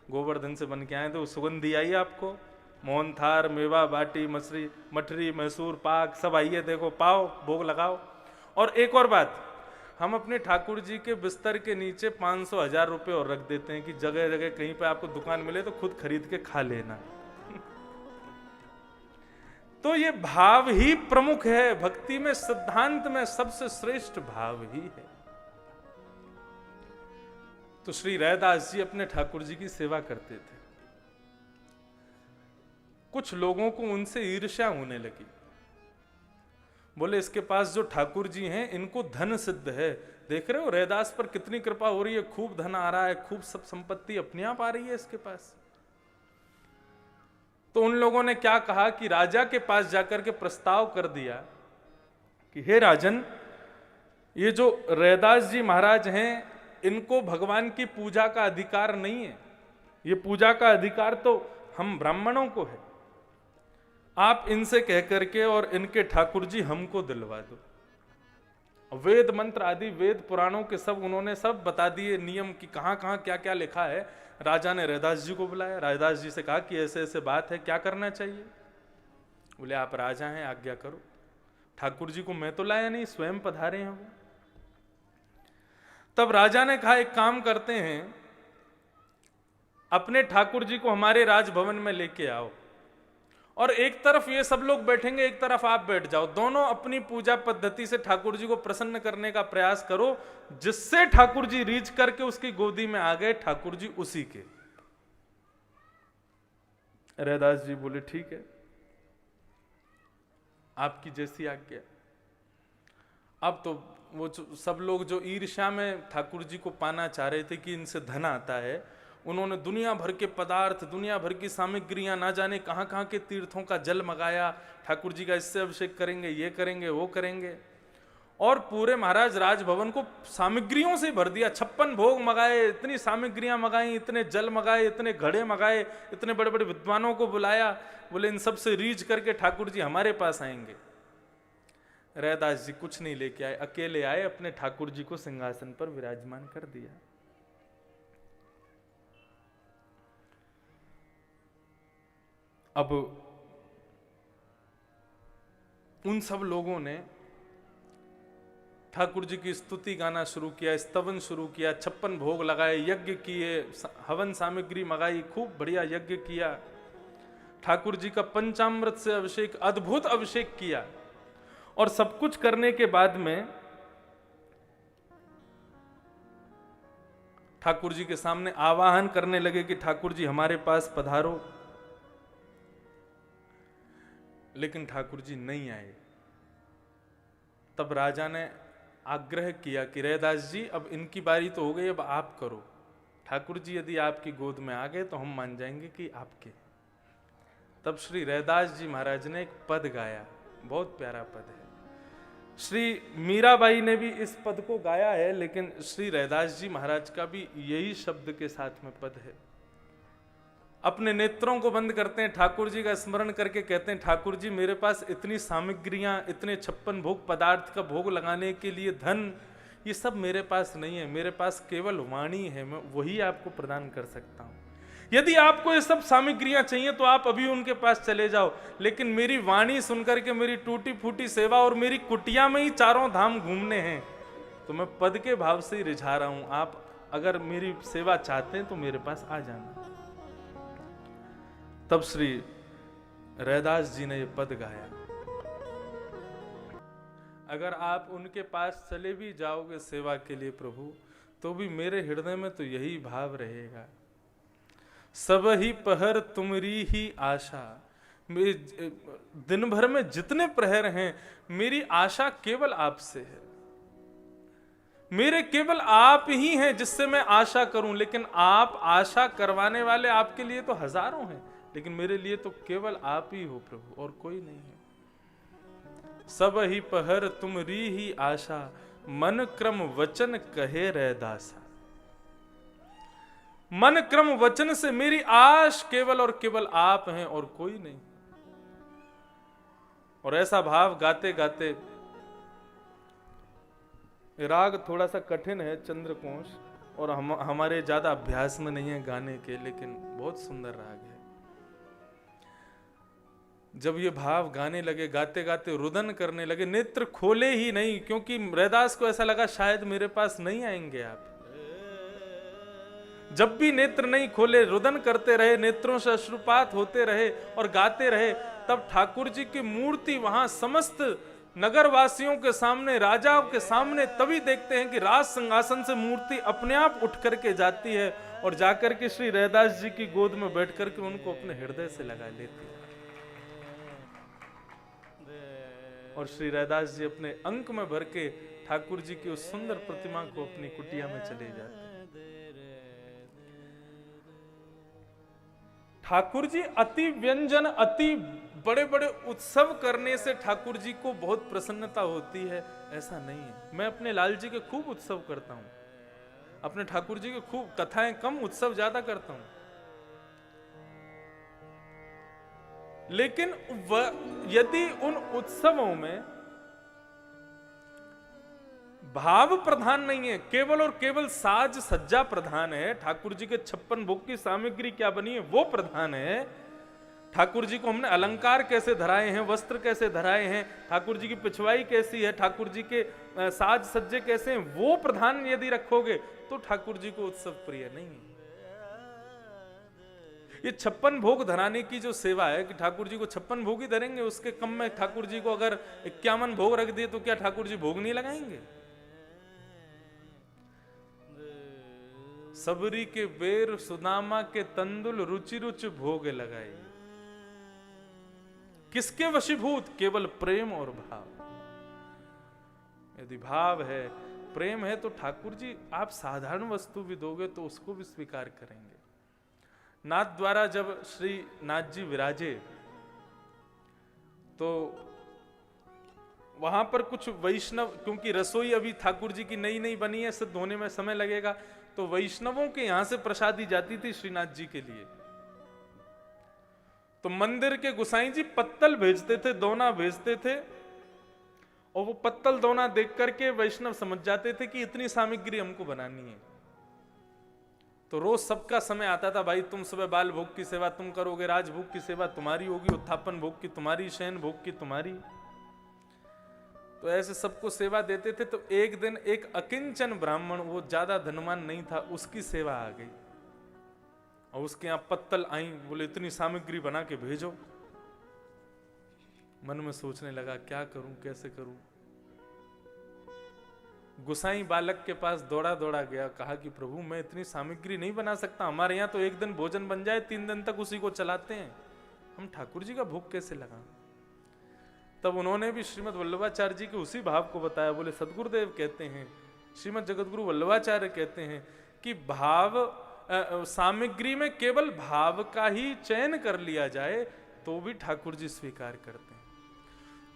गोवर्धन से बन के आए थे, वो सुगंधी आई आपको। मोहन थार, मेवा, बाटी, मठरी, मैसूर पाक सब आइए, देखो पाओ, भोग लगाओ। और एक और बात, हम अपने ठाकुर जी के बिस्तर के नीचे 500-1000 रुपए और रख देते हैं कि जगह जगह कहीं पे आपको दुकान मिले तो खुद खरीद के खा लेना। तो ये भाव ही प्रमुख है भक्ति में। सिद्धांत में सबसे श्रेष्ठ भाव ही है। तो श्री रैदास जी अपने ठाकुर जी की सेवा करते थे। कुछ लोगों को उनसे ईर्ष्या होने लगी। बोले इसके पास जो ठाकुर जी हैं इनको धन सिद्ध है, देख रहे हो रैदास पर कितनी कृपा हो रही है, खूब धन आ रहा है, खूब सब संपत्ति अपने आप आ रही है इसके पास। तो उन लोगों ने क्या कहा कि राजा के पास जाकर के प्रस्ताव कर दिया कि हे राजन, ये जो रैदास जी महाराज हैं इनको भगवान की पूजा का अधिकार नहीं है। ये पूजा का अधिकार तो हम ब्राह्मणों को है। आप इनसे कह करके और इनके ठाकुर जी हमको दिलवा दो। वेद मंत्र आदि वेद पुराणों के सब उन्होंने सब बता दिए नियम कि कहां कहां क्या क्या लिखा है। राजा ने रैदास जी को बुलाया, रैदास जी से कहा कि ऐसे ऐसे बात है, क्या करना चाहिए? बोले आप राजा हैं, आज्ञा करो। ठाकुर जी को मैं तो लाया नहीं, स्वयं पधारे हैं वो। तब राजा ने कहा एक काम करते हैं, अपने ठाकुर जी को हमारे राजभवन में लेके आओ और एक तरफ ये सब लोग बैठेंगे, एक तरफ आप बैठ जाओ। दोनों अपनी पूजा पद्धति से ठाकुर जी को प्रसन्न करने का प्रयास करो, जिससे ठाकुर जी रीझ करके उसकी गोदी में आ गए, ठाकुर जी उसी के। रैदास जी बोले ठीक है, आपकी जैसी आज्ञा। अब तो वो सब लोग जो ईर्ष्या में ठाकुर जी को पाना चाह रहे थे कि इनसे धन आता है, उन्होंने दुनिया भर के पदार्थ, दुनिया भर की सामग्रियां, ना जाने कहां कहां के तीर्थों का जल मंगाया। ठाकुर जी का इससे अभिषेक करेंगे, ये करेंगे, वो करेंगे, और पूरे महाराज राजभवन को सामग्रियों से भर दिया। 56 भोग मंगाए, इतनी सामग्रियां मंगाई, इतने जल मंगाए, इतने घड़े मंगाए, इतने बड़े बड़े विद्वानों को बुलाया। बोले इन सब से रीझ करके ठाकुर जी हमारे पास आएंगे। रैदास जी कुछ नहीं लेके आए, अकेले आए, अपने ठाकुर जी को सिंहासन पर विराजमान कर दिया। अब उन सब लोगों ने ठाकुर जी की स्तुति गाना शुरू किया, स्तवन शुरू किया, 56 भोग लगाए, यज्ञ किए, हवन सामग्री मंगाई, खूब बढ़िया यज्ञ किया। ठाकुर जी का पंचामृत से अभिषेक, अद्भुत अभिषेक किया। और सब कुछ करने के बाद में ठाकुर जी के सामने आवाहन करने लगे कि ठाकुर जी हमारे पास पधारो। लेकिन ठाकुर जी नहीं आए। तब राजा ने आग्रह किया कि रैदास जी अब इनकी बारी तो हो गई, अब आप करो। ठाकुर जी यदि आपकी गोद में आ गए तो हम मान जाएंगे कि आपके। तब श्री रैदास जी महाराज ने एक पद गाया, बहुत प्यारा पद है। श्री मीराबाई ने भी इस पद को गाया है, लेकिन श्री रैदास जी महाराज का भी यही शब्द के साथ में पद है। अपने नेत्रों को बंद करते हैं, ठाकुर जी का स्मरण करके कहते हैं, ठाकुर जी मेरे पास इतनी सामग्रियां, इतने 56 भोग पदार्थ का भोग लगाने के लिए धन, ये सब मेरे पास नहीं है, मेरे पास केवल वाणी है, मैं वही आपको प्रदान कर सकता हूं। यदि आपको ये सब सामग्रियां चाहिए तो आप अभी उनके पास चले जाओ, लेकिन मेरी वाणी सुनकर के मेरी टूटी फूटी सेवा और मेरी कुटिया में ही चारों धाम घूमने हैं, तो मैं पद के भाव से ही रिझा रहा हूं। आप अगर मेरी सेवा चाहते हैं तो मेरे पास आ जाना। तब श्री रैदास जी ने ये पद गाया, अगर आप उनके पास चले भी जाओगे सेवा के लिए प्रभु, तो भी मेरे हृदय में तो यही भाव रहेगा, सब ही पहर तुमरी ही आशा। दिन भर में जितने प्रहर हैं मेरी आशा केवल आपसे है, मेरे केवल आप ही हैं जिससे मैं आशा करूं। लेकिन आप आशा करवाने वाले आपके लिए तो हजारों हैं, लेकिन मेरे लिए तो केवल आप ही हो प्रभु, और कोई नहीं है। सब ही पहर तुमरी ही आशा, मन क्रम वचन कहे रैदासा। मन क्रम वचन से मेरी आश केवल और केवल आप हैं और कोई नहीं। और ऐसा भाव गाते गाते, राग थोड़ा सा कठिन है चंद्रकोश, और हमारे ज्यादा अभ्यास में नहीं है गाने के, लेकिन बहुत सुंदर राग है। जब ये भाव गाने लगे, गाते गाते रुदन करने लगे, नेत्र खोले ही नहीं, क्योंकि रैदास को ऐसा लगा शायद मेरे पास नहीं आएंगे आप। जब भी नेत्र नहीं खोले, रुदन करते रहे, नेत्रों से अश्रुपात होते रहे और गाते रहे। तब ठाकुर जी की मूर्ति वहां समस्त नगरवासियों के सामने, राजाओं के सामने, तभी देखते हैं कि राज सिंहासन से मूर्ति अपने आप उठ करके जाती है और जाकर के श्री रैदास जी की गोद में बैठ करके उनको अपने हृदय से लगा लेती है। और श्री रैदास जी अपने अंक में भर के ठाकुर जी की उस सुंदर प्रतिमा को अपनी कुटिया में चले जाते हैं। ठाकुर जी अति व्यंजन, अति बड़े बड़े उत्सव करने से ठाकुर जी को बहुत प्रसन्नता होती है, ऐसा नहीं है। मैं अपने लाल जी के खूब उत्सव करता हूं, अपने ठाकुर जी के खूब कथाएं कम, उत्सव ज्यादा करता हूं। लेकिन यदि उन उत्सवों में भाव प्रधान नहीं है, केवल और केवल साज सज्जा प्रधान है, ठाकुर जी के 56 भोग की सामग्री क्या बनी है वो प्रधान है, ठाकुर जी को हमने अलंकार कैसे धराए हैं, वस्त्र कैसे धराए हैं, ठाकुर जी की पिछवाई कैसी है, ठाकुर जी के साज सज्जे कैसे हैं, वो प्रधान यदि रखोगे तो ठाकुर जी को उत्सव प्रिय नहीं है। ये 56 भोग धराने की जो सेवा है कि ठाकुर जी को 56 भोग ही धरेंगे, उसके कम में ठाकुर जी को अगर 51 भोग रख दिए तो क्या ठाकुर जी भोग नहीं लगाएंगे? सबरी के बेर सुदामा के तंदुल रुचि रुच भोग लगाए। किसके वशीभूत? केवल प्रेम और भाव। यदि भाव है, प्रेम है, तो ठाकुर जी आप साधारण वस्तु भी दोगे तो उसको भी स्वीकार करेंगे। नाथ द्वारा जब श्री नाथ जी विराजे तो वहां पर कुछ वैष्णव, क्योंकि रसोई अभी ठाकुर जी की नई नई बनी है, सिद्ध होने में समय लगेगा, तो वैष्णवों के यहां से प्रसाद दी जाती थी श्रीनाथ जी के लिए। तो मंदिर के गुसाई जी पत्तल भेजते थे, दोना भेजते थे, और वो पत्तल दोना देख करके वैष्णव समझ जाते थे कि इतनी सामग्री हमको बनानी है। तो रोज सबका समय आता था, भाई तुम सुबह बाल भोग की सेवा तुम करोगे, राज भोग की सेवा तुम्हारी होगी, उत्थापन भोग की तुम्हारी, शयन भोग की तुम्हारी। तो ऐसे सबको सेवा देते थे। तो एक दिन एक अकिंचन ब्राह्मण, वो ज्यादा धनवान नहीं था, उसकी सेवा आ गई और उसके यहां पत्तल आई, बोले इतनी सामग्री बना के भेजो। मन में सोचने लगा क्या करूं, कैसे करूं। गुसाई बालक के पास दौड़ा दौड़ा गया, कहा कि प्रभु मैं इतनी सामग्री नहीं बना सकता, हमारे यहाँ तो एक दिन भोजन बन जाए, 3 दिन तक उसी को चलाते हैं, हम ठाकुर जी का भोग कैसे लगाएं। तब उन्होंने भी श्रीमद् वल्लभाचार्य जी के उसी भाव को बताया। बोले सद्गुरुदेव कहते हैं, श्रीमद् जगतगुरु वल्लभाचार्य कहते हैं कि भाव सामग्री में केवल भाव का ही चयन कर लिया जाए तो भी ठाकुर जी स्वीकार करते हैं।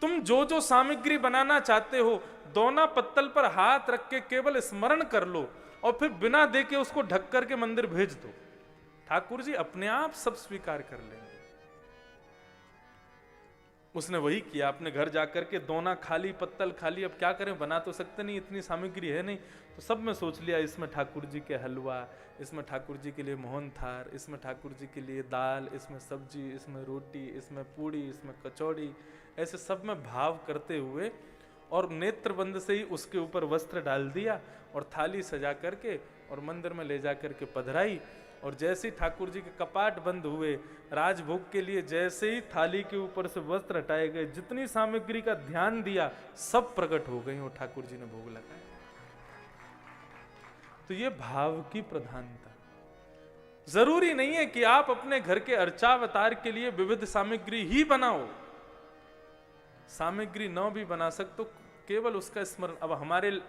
तुम जो जो सामग्री बनाना चाहते हो, दोना पत्तल पर हाथ रख के केवल स्मरण कर लो और फिर बिना देखे उसको ढक करके मंदिर भेज दो, ठाकुर जी अपने आप सब स्वीकार कर लेंगे। उसने वही किया, अपने घर जाकर के दोना खाली, पत्तल खाली, अब क्या करें, बना तो सकते नहीं, इतनी सामग्री है नहीं, तो सब में सोच लिया इसमें ठाकुर जी के हलवा, इसमें ठाकुर जी के लिए मोहन थार, इसमें ठाकुर जी के लिए दाल, इसमें सब्जी, इसमें रोटी, इसमें पूड़ी, इसमें कचौड़ी, ऐसे सब में भाव करते हुए और नेत्र बंद से ही उसके ऊपर वस्त्र डाल दिया और थाली सजा करके और मंदिर में ले जा करके पधराई। और जैसे ही ठाकुर जी के कपाट बंद हुए, राजभोग के लिए जैसे ही थाली के ऊपर से वस्त्र हटाए गए, जितनी सामग्री का ध्यान दिया सब प्रकट हो गई और ठाकुर जी ने भोग लगाया। तो ये भाव की प्रधानता। जरूरी नहीं है कि आप अपने घर के अर्चावतार के लिए विविध सामग्री ही बनाओ, सामग्री न भी बना सकते तो केवल उसका स्मरण। अब हमारे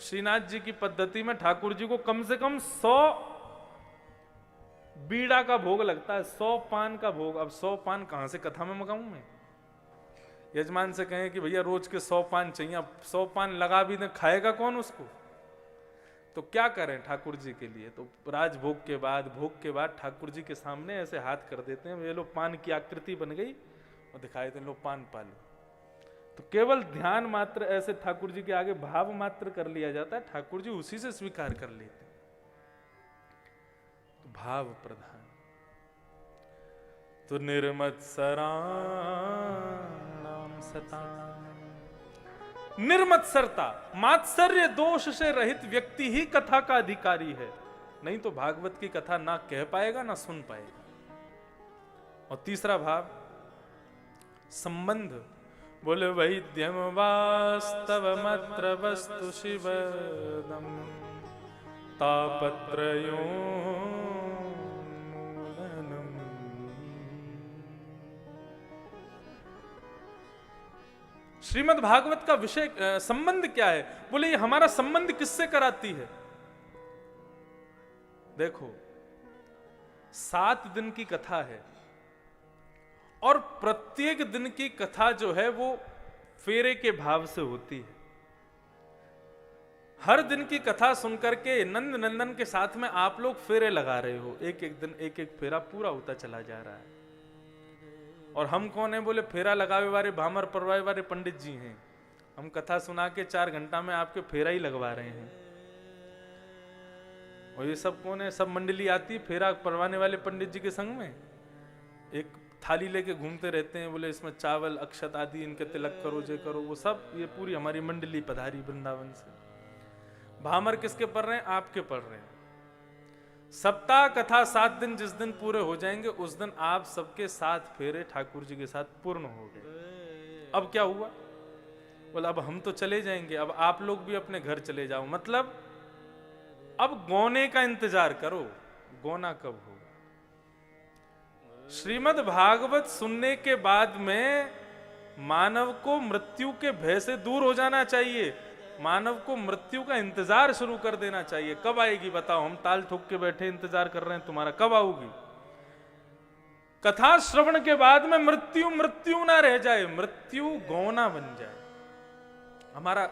श्रीनाथ जी की पद्धति में ठाकुर जी को कम से कम 100 बीड़ा का भोग लगता है, 100 पान का भोग। अब 100 पान कहां से कथा में मंगाऊं मैं? यजमान से कहें कि भैया रोज के 100 पान चाहिए, अब 100 पान लगा भी दें, खाएगा कौन उसको? तो क्या करें ठाकुर जी के लिए? तो राजभोग के बाद, भोग के बाद ठाकुर जी के सामने ऐसे हाथ कर देते हैं, ये लो पान की आकृति बन गई, और दिखाई देते लो पान पालो। तो केवल ध्यान मात्र ऐसे ठाकुर जी के आगे भाव मात्र कर लिया जाता है, ठाकुर जी उसी से स्वीकार कर लेते हैं। तो भाव प्रधान। तो निर्मत्सराणाम सता, निर्मत्सरता, मात्सर्य दोष से रहित व्यक्ति ही कथा का अधिकारी है, नहीं तो भागवत की कथा ना कह पाएगा ना सुन पाएगा। और तीसरा भाव संबंध। बोले वैद्यम वास्तवमत्र वस्तु शिवदम तापत्रयोन्मूलनम्। श्रीमद् भागवत का विषय संबंध क्या है? बोले ये हमारा संबंध किससे कराती है? देखो 7 दिन की कथा है और प्रत्येक दिन की कथा जो है वो फेरे के भाव से होती है। हर दिन की कथा सुनकर के नंद नंदन के साथ में आप लोग फेरे लगा रहे हो, एक एक दिन एक एक फेरा पूरा होता चला जा रहा है। और हम कौन है? बोले फेरा लगावे वाले, भामर परवाए वाले पंडित जी हैं। हम कथा सुना के 4 घंटा में आपके फेरा ही लगवा रहे हैं। और ये सब कौन है? सब मंडली आती है फेरा परवाने वाले पंडित जी के संग में, एक थाली लेके घूमते रहते हैं, बोले इसमें चावल अक्षत आदि इनके तिलक करो, जे करो, वो सब ये पूरी हमारी मंडली पधारी वृंदावन से। भामर किसके पढ़ रहे हैं? आपके पढ़ रहे हैं। सप्ताह कथा 7 दिन जिस दिन पूरे हो जाएंगे उस दिन आप सबके 7 फेरे ठाकुर जी के साथ पूर्ण हो गए। अब क्या हुआ? बोला अब हम तो चले जाएंगे, अब आप लोग भी अपने घर चले जाओ। मतलब अब गौने का इंतजार करो, गौना कब होगा? श्रीमद् भागवत सुनने के बाद में मानव को मृत्यु के भय से दूर हो जाना चाहिए, मानव को मृत्यु का इंतजार शुरू कर देना चाहिए। कब आएगी बताओ? हम ताल ठोक के बैठे इंतजार कर रहे हैं तुम्हारा, कब आओगी? कथा श्रवण के बाद में मृत्यु मृत्यु ना रह जाए, मृत्यु गौना बन जाए।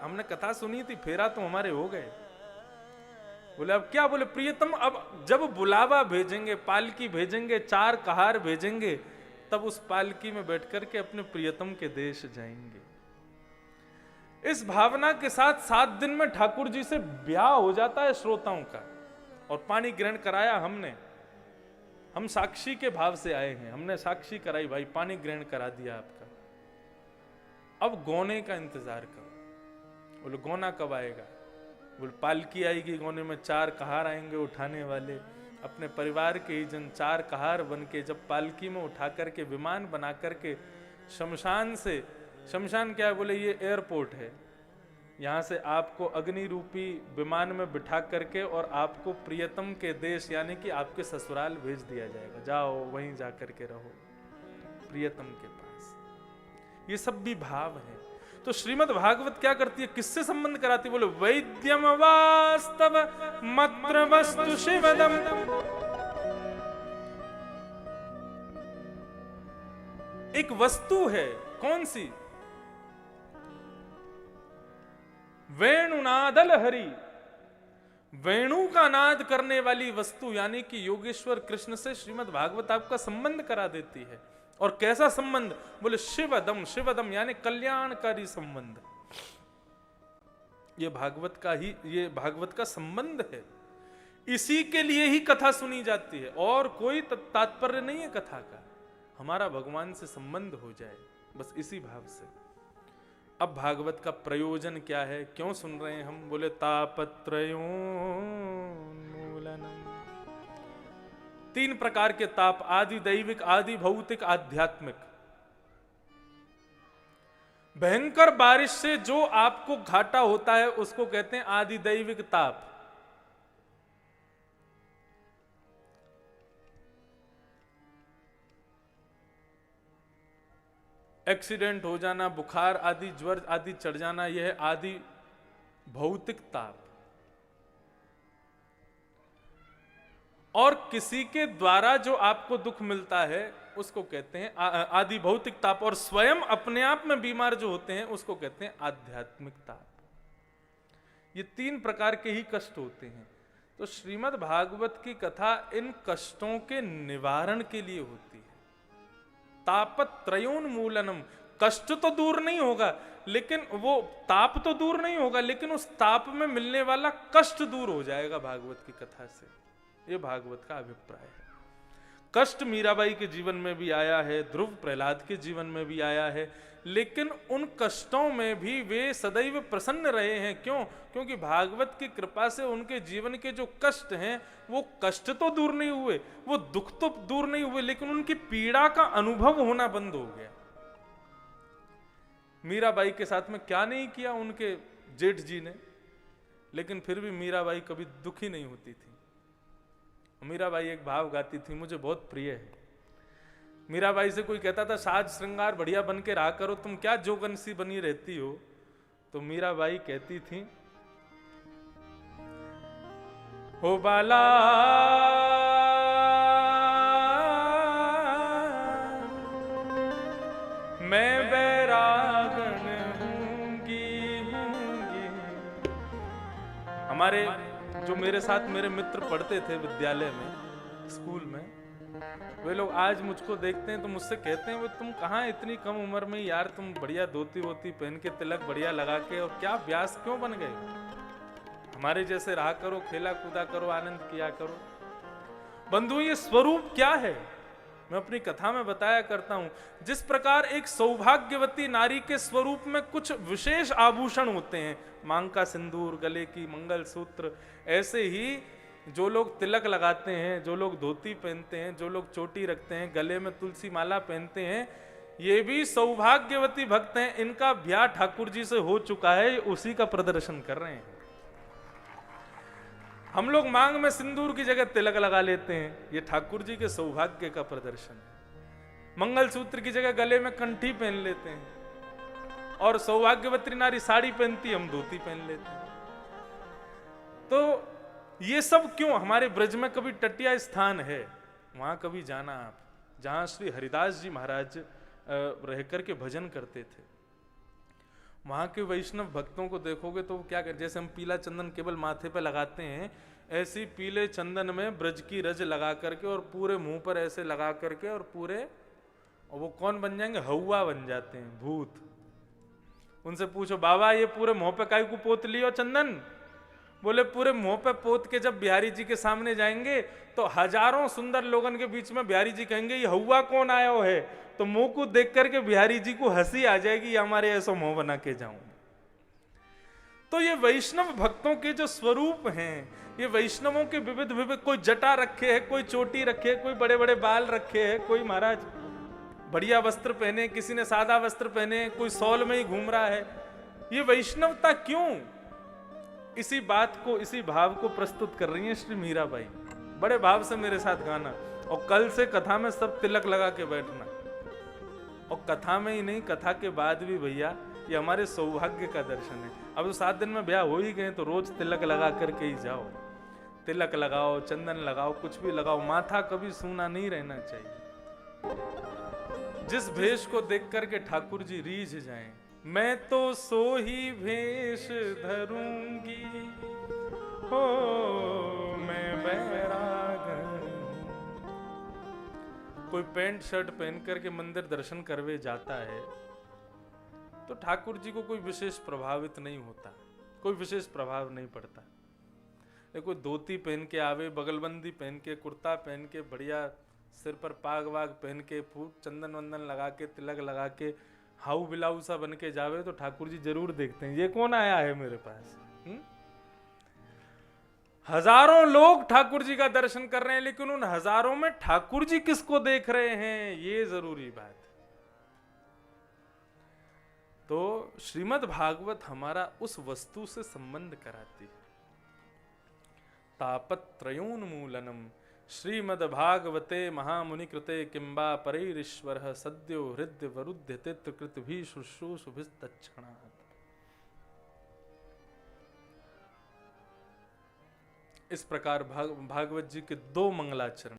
हमने कथा सुनी थी, फेरा तो हमारे हो गए। बोले अब क्या? बोले प्रियतम अब जब बुलावा भेजेंगे, पालकी भेजेंगे, 4 कहार भेजेंगे, तब उस पालकी में बैठ करके अपने प्रियतम के देश जाएंगे। इस भावना के साथ 7 दिन में ठाकुर जी से ब्याह हो जाता है श्रोताओं का। और पानी ग्रहण कराया हमने, हम साक्षी के भाव से आए हैं, हमने साक्षी कराई, भाई पानी ग्रहण करा दिया आपका। अब गौने का इंतजार करो। बोले गौना कब आएगा? बोले पालकी आएगी, गौने में 4 कहार आएंगे उठाने वाले, अपने परिवार के ही जन 4 कहार बन के जब पालकी में उठा करके विमान बना करके शमशान से, शमशान क्या है? बोले ये एयरपोर्ट है, यहाँ से आपको अग्नि रूपी विमान में बिठा करके और आपको प्रियतम के देश यानी कि आपके ससुराल भेज दिया जाएगा। जाओ वहीं जा करके रहो प्रियतम के पास। ये सब भी भाव है। तो श्रीमद् भागवत क्या करती है, किससे संबंध कराती है? बोले वैद्यम वास्तव मत्र वस्तु शिवदम। एक वस्तु है, कौन सी? वेणुनादल हरि, वेणु का नाद करने वाली वस्तु, यानी कि योगेश्वर कृष्ण से श्रीमद् भागवत आपका संबंध करा देती है। और कैसा संबंध? बोले शिवदम, शिवदम यानी कल्याणकारी संबंध। ये भागवत का संबंध है। इसी के लिए ही कथा सुनी जाती है, और कोई तात्पर्य नहीं है कथा का, हमारा भगवान से संबंध हो जाए, बस इसी भाव से। अब भागवत का प्रयोजन क्या है, क्यों सुन रहे हैं हम? बोले तापत्रयोन्मूलनम। 3 प्रकार के ताप, आदि दैविक, आदि भौतिक, आध्यात्मिक। भयंकर बारिश से जो आपको घाटा होता है उसको कहते हैं आदि दैविक ताप। एक्सीडेंट हो जाना, बुखार आदि, ज्वर आदि चढ़ जाना, यह है आदि भौतिक ताप। और किसी के द्वारा जो आपको दुख मिलता है उसको कहते हैं आदि भौतिक ताप। और स्वयं अपने आप में बीमार जो होते हैं उसको कहते हैं आध्यात्मिक ताप। ये 3 प्रकार के ही कष्ट होते हैं। तो श्रीमद् भागवत की कथा इन कष्टों के निवारण के लिए होती है। तापत्रयोन्मूलनम, कष्ट तो दूर नहीं होगा, लेकिन वो ताप तो दूर नहीं होगा, लेकिन उस ताप में मिलने वाला कष्ट दूर हो जाएगा भागवत की कथा से। ये भागवत का अभिप्राय है। कष्ट मीराबाई के जीवन में भी आया है, ध्रुव प्रहलाद के जीवन में भी आया है, लेकिन उन कष्टों में भी वे सदैव प्रसन्न रहे हैं। क्यों? क्योंकि भागवत की कृपा से उनके जीवन के जो कष्ट हैं वो कष्ट तो दूर नहीं हुए, वो दुख तो दूर नहीं हुए, लेकिन उनकी पीड़ा का अनुभव होना बंद हो गया। मीराबाई के साथ में क्या नहीं किया उनके जेठ जी ने, लेकिन फिर भी मीराबाई कभी दुखी नहीं होती थी। मीराबाई एक भाव गाती थी, मुझे बहुत प्रिय है। मीराबाई से कोई कहता था साज श्रृंगार बढ़िया बन के रहा करो, तुम क्या जोगनसी बनी रहती हो? तो मीराबाई कहती थी, हो बाला मैं बैरागन हूंगी। हमारे जो मेरे साथ मेरे मित्र पढ़ते थे विद्यालय में, स्कूल में, वे लोग आज मुझको देखते हैं तो मुझसे कहते हैं, वो तुम कहाँ इतनी कम उम्र में यार, तुम बढ़िया धोती वोती पहन के, तिलक बढ़िया लगा के, और क्या व्यास क्यों बन गए? हमारे जैसे रहा करो, खेला कूदा करो, आनंद किया करो। बंधु, ये स्वरूप क्या है मैं अपनी कथा में बताया करता हूं। जिस प्रकार एक सौभाग्यवती नारी के स्वरूप में कुछ विशेष आभूषण होते हैं, मांग का सिंदूर, गले की मंगलसूत्र, ऐसे ही जो लोग तिलक लगाते हैं, जो लोग धोती पहनते हैं, जो लोग चोटी रखते हैं, गले में तुलसी माला पहनते हैं, ये भी सौभाग्यवती भक्त हैं। इनका ब्याह ठाकुर जी से हो चुका है, उसी का प्रदर्शन कर रहे हैं। हम लोग मांग में सिंदूर की जगह तिलक लगा लेते हैं, ये ठाकुर जी के सौभाग्य का प्रदर्शन है। मंगलसूत्र की जगह गले में कंठी पहन लेते हैं, और सौभाग्यवती नारी साड़ी पहनती, हम धोती पहन लेते हैं। तो ये सब क्यों? हमारे ब्रज में कभी टटिया स्थान है, वहां कभी जाना आप, जहां श्री हरिदास जी महाराज रह करके भजन करते थे। वहां के वैष्णव भक्तों को देखोगे तो क्या कर, जैसे हम पीला चंदन केवल माथे पे लगाते हैं, ऐसी पीले चंदन में ब्रज की रज लगा करके और पूरे मुंह पर ऐसे लगा करके, और पूरे, और वो कौन बन जाएंगे? हौवा बन जाते हैं, भूत। उनसे पूछो, बाबा ये पूरे मुंह पे काहे को पोत लियो चंदन? बोले पूरे मुंह पे पोत के जब बिहारी जी के सामने जाएंगे तो हजारों सुंदर लोगों के बीच में बिहारी जी कहेंगे ये हौवा कौन आया हो है, तो मुंह को देख करके बिहारी जी को हंसी आ जाएगी, हमारे ऐसा मुंह बना के जाऊं। तो ये वैष्णव भक्तों के जो स्वरूप हैं, ये वैष्णवों के विविध विविध, कोई जटा रखे है, कोई चोटी रखे है, कोई बड़े बड़े बाल रखे है, कोई महाराज बढ़िया वस्त्र पहने, किसी ने सादा वस्त्र पहने, कोई सौल में ही घूम रहा है। ये वैष्णवता क्यों? इसी बात को, इसी भाव को प्रस्तुत कर रही हैं श्री मीराबाई। बड़े भाव से मेरे साथ गाना, और कल से कथा में सब तिलक लगा के बैठना, और कथा में ही नहीं, कथा के बाद भी भैया ये हमारे सौभाग्य का दर्शन है। अब तो 7 दिन में ब्याह हो ही गए तो रोज तिलक लगा करके ही जाओ। तिलक लगाओ, चंदन लगाओ, कुछ भी लगाओ, माथा कभी सूना नहीं रहना चाहिए। जिस भेष को देख करके ठाकुर जी रीझ जाएं, मैं तो सो ही भेष धरूंगी हो, मैं बैराग। कोई पैंट शर्ट पहन करके मंदिर दर्शन करवे जाता है तो ठाकुर जी को कोई विशेष प्रभावित नहीं होता, कोई विशेष प्रभाव नहीं पड़ता। कोई धोती पहन के आवे, बगलबंदी पहन के, कुर्ता पहन के, बढ़िया सिर पर पाग वाग पहन के, फूल चंदन वंदन लगा के, तिलक लगा के, हाउ बिलाऊ सा बन के जावे तो ठाकुर जी जरूर देखते हैं ये कौन आया है मेरे पास। हजारों लोग ठाकुर जी का दर्शन कर रहे हैं, लेकिन उन हजारों में ठाकुर जी किसको देख रहे हैं, ये जरूरी बात है। तो श्रीमद् भागवत हमारा उस वस्तु से संबंध कराती है। तापत्रयोन्मूलनम श्रीमद् भागवते महामुनि कृते किंबा परैरीश्वरः सद्यो हृदय वरुध्य तित्रकृतभिः शुश्रूषुभिस्तत्क्षणात्। इस प्रकार भागवत जी के 2 मंगलाचरण